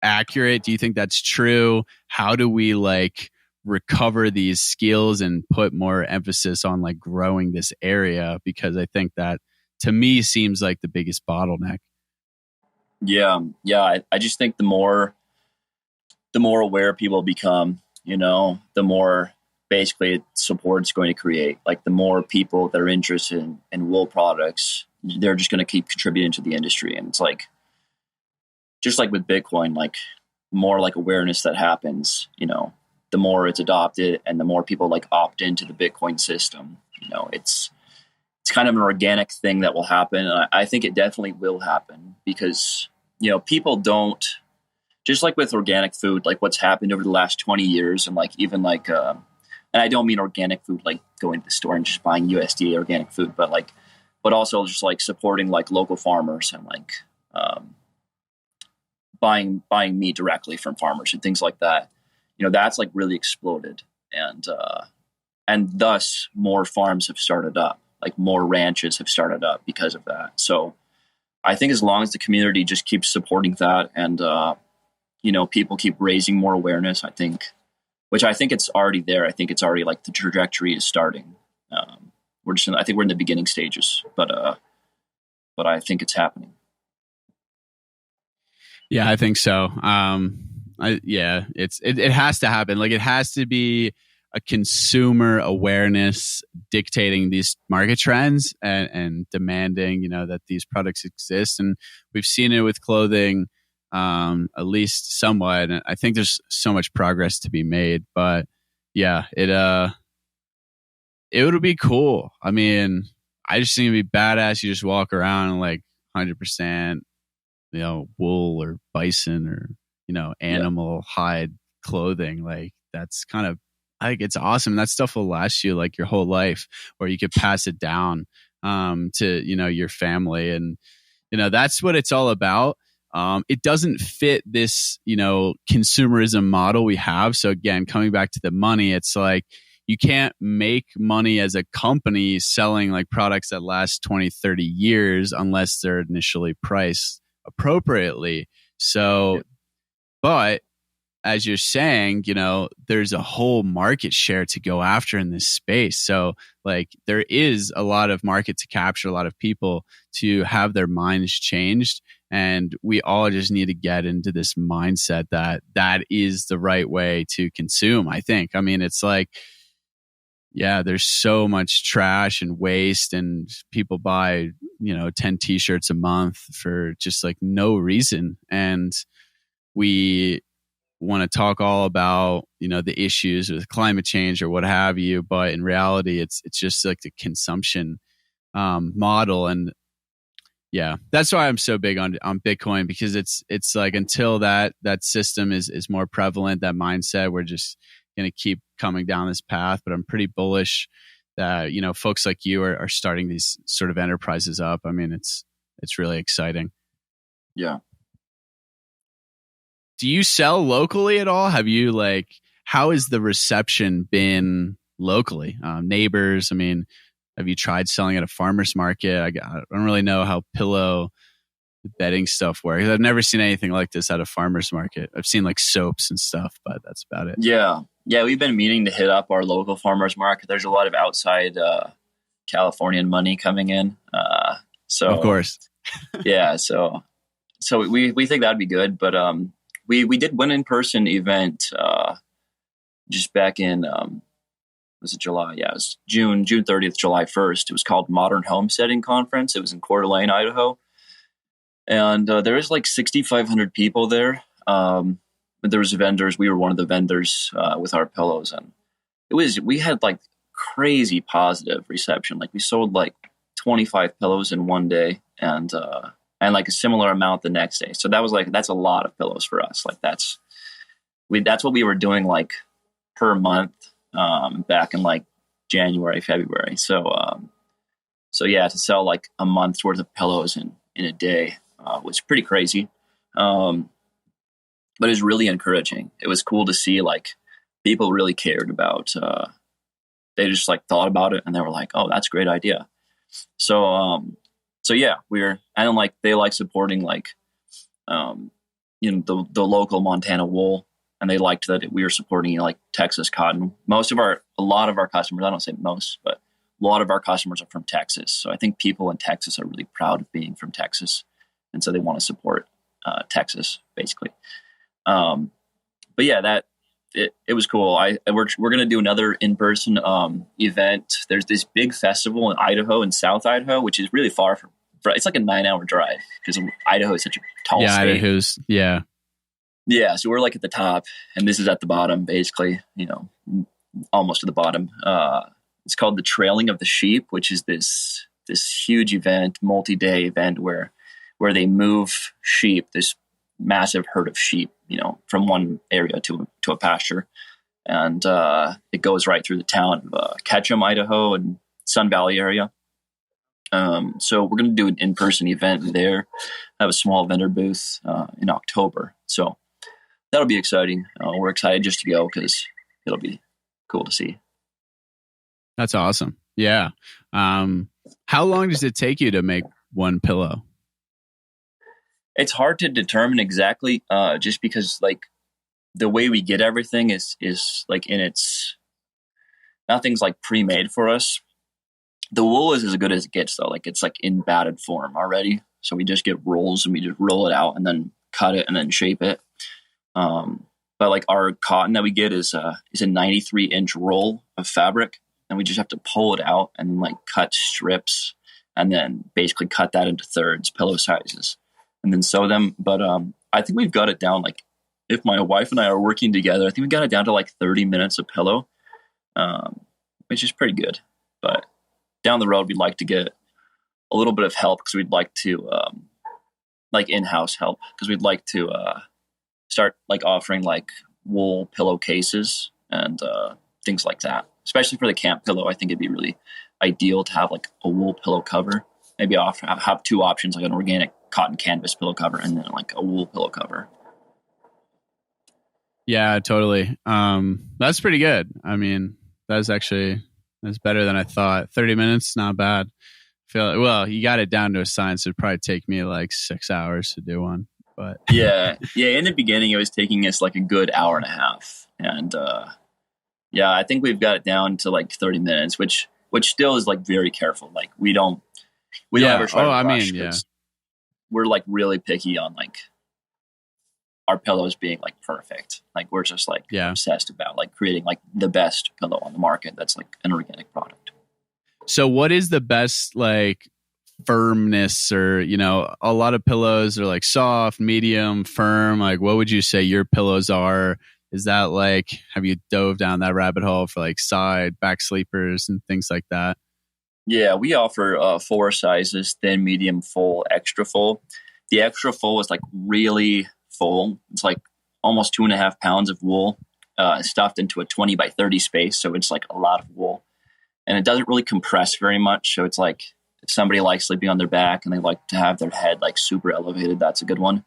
Speaker 4: accurate? Do you think that's true? How do we like recover these skills and put more emphasis on like growing this area? Because I think that to me seems like the biggest bottleneck.
Speaker 1: Yeah. I just think the more aware people become, the more basically support it's going to create. Like the more people that are interested in wool products, they're just going to keep contributing to the industry. And it's like, just like with Bitcoin, like more like awareness that happens, the more it's adopted and the more people like opt into the Bitcoin system. It's kind of an organic thing that will happen. And I think it definitely will happen because, people don't, just like with organic food, like what's happened over the last 20 years and like even like, and I don't mean organic food, like going to the store and just buying USDA organic food, but also just like supporting like local farmers and like buying meat directly from farmers and things like that. That's like really exploded. And thus more farms have started up, like more ranches have started up because of that. So I think as long as the community just keeps supporting that and, people keep raising more awareness, I think, which I think it's already there. I think it's already like the trajectory is starting. I think we're in the beginning stages, but I think it's happening.
Speaker 4: Yeah, I think so. It has to happen. Like, it has to be a consumer awareness dictating these market trends and demanding, that these products exist. And we've seen it with clothing, at least somewhat. And I think there's so much progress to be made. But yeah, it would be cool. I mean, I just think it'd be badass. You just walk around in like 100%, wool or bison or, animal hide clothing. Like, that's kind of, I think it's awesome. That stuff will last you like your whole life, or you could pass it down to, your family. And, that's what it's all about. It doesn't fit this, consumerism model we have. So again, coming back to the money, it's like, you can't make money as a company selling like products that last 20, 30 years unless they're initially priced appropriately. So, but as you're saying, there's a whole market share to go after in this space. So like, there is a lot of market to capture, a lot of people to have their minds changed. And we all just need to get into this mindset that is the right way to consume, I think. I mean, it's like, yeah, there's so much trash and waste, and people buy, 10 t-shirts a month for just like no reason. And we want to talk all about, the issues with climate change or what have you. But in reality, it's just like the consumption model. And yeah, that's why I'm so big on Bitcoin, because it's like, until that system is more prevalent, that mindset, we're just going to keep coming down this path. But I'm pretty bullish that, folks like you are starting these sort of enterprises up. I mean, it's really exciting.
Speaker 1: Yeah.
Speaker 4: Do you sell locally at all? Have you how has the reception been locally? Neighbors, I mean, have you tried selling at a farmer's market? I don't really know how pillow bedding stuff works. I've never seen anything like this at a farmer's market. I've seen like soaps and stuff, but that's about it.
Speaker 1: Yeah. We've been meaning to hit up our local farmer's market. There's a lot of outside Californian money coming in. So
Speaker 4: of course.
Speaker 1: Yeah. So we think that'd be good, but we did one in-person event just back in was it July? Yeah, it was June 30th, July 1st. It was called Modern Homesteading Conference. It was in Coeur d'Alene, Idaho. And there was like 6,500 people there. But there was vendors. We were one of the vendors with our pillows. And we had like crazy positive reception. Like, we sold like 25 pillows in one day and like a similar amount the next day. So that's a lot of pillows for us. Like, that's what we were doing like per month back in like January, February. So yeah, to sell like a month's worth of pillows in a day was pretty crazy. But it was really encouraging. It was cool to see like people really cared about, they just like thought about it and they were like, oh, that's a great idea. So yeah, they like supporting like, the local Montana wool, and they liked that we were supporting like Texas cotton. A lot of our customers, I don't say most, but a lot of our customers are from Texas. So I think people in Texas are really proud of being from Texas. And so they want to support Texas basically. But yeah, it was cool. We're going to do another in-person event. There's this big festival in Idaho, in South Idaho, which is really far from. It's like a 9-hour drive because Idaho is such a tall state. Yeah. So we're like at the top, and this is at the bottom, basically. Almost to the bottom. It's called the Trailing of the Sheep, which is this huge event, multi-day event where they move sheep, this massive herd of sheep, from one area to a pasture. And it goes right through the town of Ketchum, Idaho, and Sun Valley area. So we're going to do an in-person event there, have a small vendor booth in October. So that'll be exciting. We're excited just to go because it'll be cool to see.
Speaker 4: That's awesome. Yeah. How long does it take you to make one pillow?
Speaker 1: It's hard to determine exactly, just because like the way we get everything is like nothing's like pre-made for us. The wool is as good as it gets though. Like it's like in batted form already. So we just get rolls and we just roll it out and then cut it and then shape it. But like our cotton that we get is a 93-inch roll of fabric, and we just have to pull it out and like cut strips and then basically cut that into thirds, pillow sizes, and then sew them. But I think we've got it down. Like if my wife and I are working together, I think we got it down to like 30 minutes a pillow, which is pretty good. But down the road, we'd like to get a little bit of help because we'd like to like in-house help because we'd like to start like offering like wool pillowcases and things like that. Especially for the camp pillow, I think it'd be really ideal to have like a wool pillow cover. Maybe have two options, like an organic cotton canvas pillow cover and then like a wool pillow cover.
Speaker 4: Yeah, totally. That's pretty good. I mean, that's better than I thought. 30 minutes, not bad. Well, you got it down to a science. It'd probably take me like 6 hours to do one. But
Speaker 1: yeah. In the beginning, it was taking us like a good hour and a half, and yeah, I think we've got it down to like 30 minutes, which still is like very careful. Like we don't ever try to rush. Yeah. We're like really picky on like our pillows being like perfect. Like we're just like obsessed about like creating like the best pillow on the market that's like an organic product.
Speaker 4: So what is the best like firmness, or a lot of pillows are like soft, medium, firm? Like what would you say your pillows are? Is that like, have you dove down that rabbit hole for like side, back sleepers and things like that?
Speaker 1: Yeah, we offer 4 sizes: thin, medium, full, extra full. The extra full is like really full. It's like almost 2.5 pounds of wool stuffed into a 20 by 30 space. So it's like a lot of wool, and it doesn't really compress very much. So it's like if somebody likes sleeping on their back and they like to have their head like super elevated, that's a good one.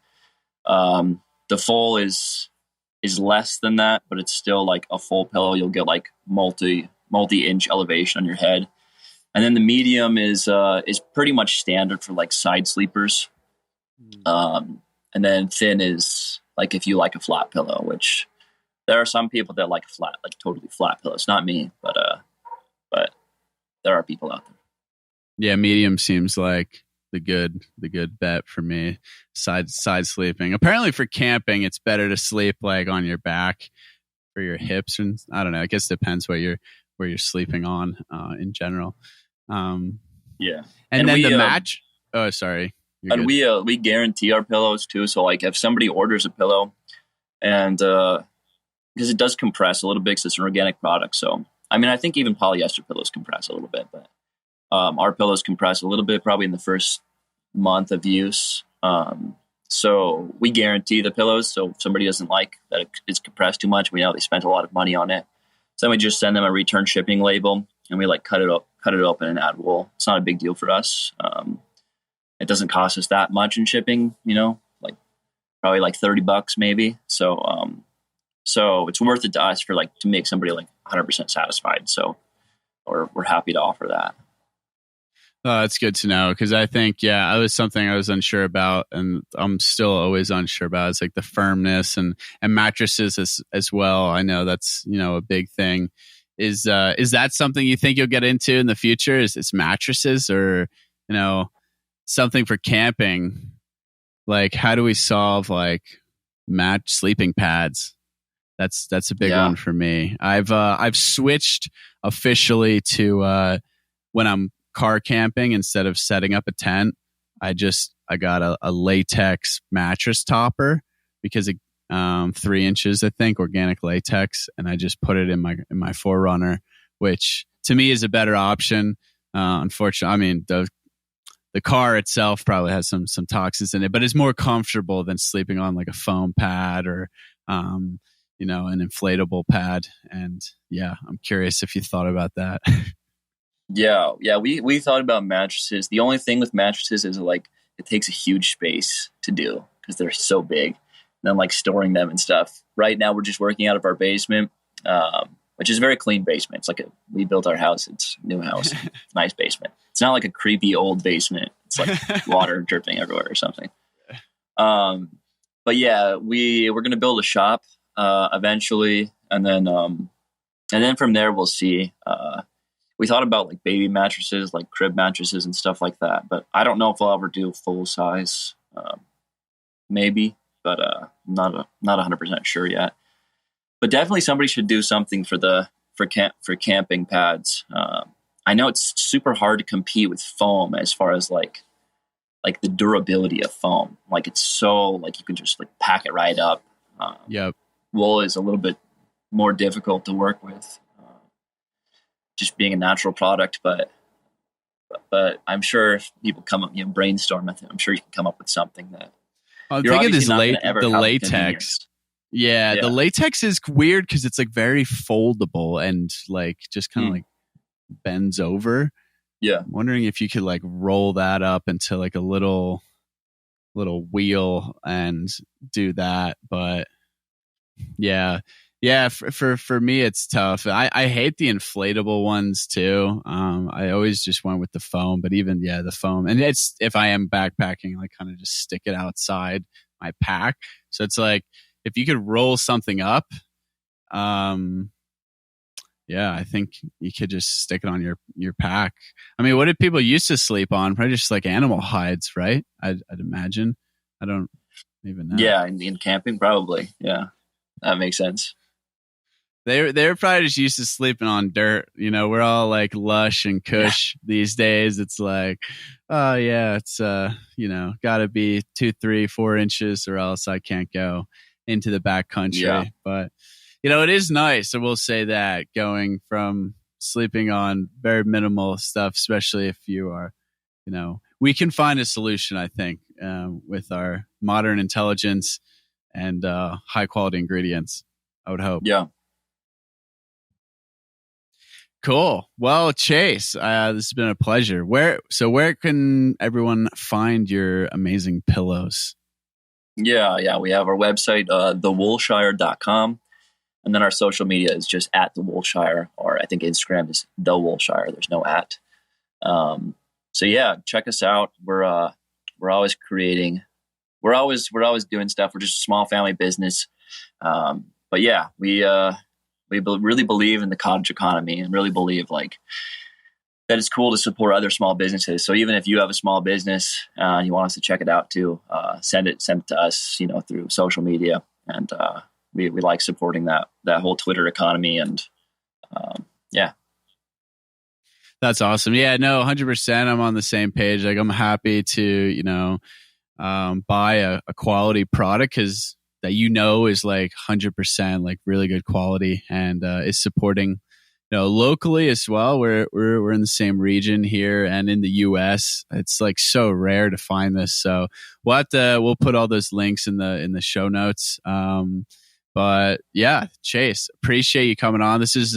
Speaker 1: The full is less than that, but it's still like a full pillow. You'll get like multi-inch elevation on your head. And then the medium is pretty much standard for like side sleepers. And then thin is like if you like a flat pillow, which there are some people that like flat, like totally flat pillows. Not me, but there are people out there.
Speaker 4: Yeah, medium seems like the good bet for me. Side sleeping. Apparently for camping, it's better to sleep like on your back for your hips, and I don't know. I guess it depends where you're sleeping on in general.
Speaker 1: Yeah,
Speaker 4: and then the match. Oh, sorry.
Speaker 1: And we guarantee our pillows too. So like if somebody orders a pillow, and because it does compress a little bit, because it's an organic product. So I mean, I think even polyester pillows compress a little bit, but our pillows compress a little bit probably in the first month of use. So we guarantee the pillows. So if somebody doesn't like that it's compressed too much, we know they spent a lot of money on it. So then we just send them a return shipping label, and we like cut it open and add wool. It's not a big deal for us. It doesn't cost us that much in shipping, like probably like $30 maybe. So it's worth it to us for like to make somebody like 100% satisfied. So we're happy to offer that.
Speaker 4: Oh, that's good to know, because I think, it was something I was unsure about, and I'm still always unsure about. It's like the firmness and mattresses as well. I know that's, a big thing. Is that something you think you'll get into in the future? Is it's mattresses, or, something for camping? Like, how do we solve like sleeping pads? That's a big one for me. I've switched officially to when I'm car camping, instead of setting up a tent, I got a latex mattress topper, because it 3 inches, I think, organic latex, and I just put it in my Forerunner, which to me is a better option. Unfortunately, I mean the car itself probably has some toxins in it, but it's more comfortable than sleeping on like a foam pad or an inflatable pad. And I'm curious if you thought about that.
Speaker 1: Yeah, we thought about mattresses. The only thing with mattresses is like it takes a huge space to do because they're so big. And then like storing them and stuff. Right now we're just working out of our basement, which is a very clean basement. It's like we built our house. It's a new house, nice basement. It's not like a creepy old basement. It's like water dripping everywhere or something. But yeah, we're going to build a shop eventually, and then from there we'll see. We thought about like baby mattresses, like crib mattresses and stuff like that, but I don't know if I'll ever do full size. Maybe, but not 100% sure yet. But definitely somebody should do something for camping pads. I know it's super hard to compete with foam as far as like the durability of foam. Like it's so like you can just like pack it right up.
Speaker 4: Yep.
Speaker 1: Wool is a little bit more difficult to work with, just being a natural product. But I'm sure if people come up, brainstorm, I'm sure you can come up with something that.
Speaker 4: I'm thinking this the latex.
Speaker 1: Yeah,
Speaker 4: the latex is weird because it's like very foldable and like just kind of like bends over.
Speaker 1: Yeah.
Speaker 4: I'm wondering if you could like roll that up into like a little wheel and do that. But yeah. For me, it's tough. I hate the inflatable ones too. I always just went with the foam, but even the foam, and it's if I am backpacking, like kind of just stick it outside my pack. So it's like if you could roll something up, I think you could just stick it on your pack. I mean, what did people used to sleep on? Probably just like animal hides, right? I'd imagine. I don't even know.
Speaker 1: Yeah, in camping, probably. Yeah, that makes sense.
Speaker 4: They're probably just used to sleeping on dirt. We're all like lush and cush these days. It's like, oh yeah, it's gotta be 2, 3, 4 inches or else I can't go into the back country. Yeah. But it is nice. I will say that going from sleeping on very minimal stuff, especially if you are, we can find a solution, I think, with our modern intelligence and high quality ingredients. I would hope.
Speaker 1: Yeah.
Speaker 4: Cool. Well, Chase, this has been a pleasure. Where can everyone find your amazing pillows?
Speaker 1: Yeah. We have our website, thewoolshire.com. And then our social media is just at the Woolshire, or I think Instagram is the Woolshire. There's no at. So yeah, check us out. We're always creating. We're always doing stuff. We're just a small family business. But yeah, we really believe in the cottage economy and really believe like that it's cool to support other small businesses. So even if you have a small business and you want us to check it out too, send it to us, through social media. And we like supporting that whole Twitter economy. And yeah.
Speaker 4: That's awesome. Yeah, no, 100%. I'm on the same page. Like I'm happy to, buy a quality product because that is like 100% like really good quality and is supporting locally as well. We're in the same region here and in the US. It's like so rare to find this. So we'll put all those links in the show notes. But yeah, Chase, appreciate you coming on. This is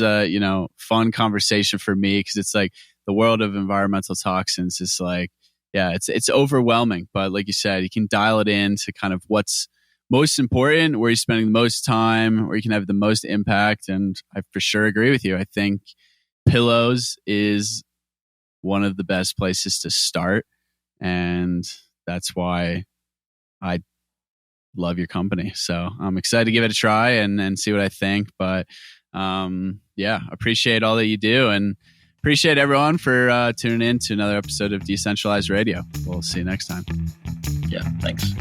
Speaker 4: fun conversation for me because it's like the world of environmental toxins is like, it's overwhelming. But like you said, you can dial it in to kind of what's most important, where you're spending the most time, where you can have the most impact. And I for sure agree with you. I think pillows is one of the best places to start. And that's why I love your company. So I'm excited to give it a try and see what I think. But appreciate all that you do and appreciate everyone for tuning in to another episode of Decentralized Radio. We'll see you next time.
Speaker 1: Yeah, thanks.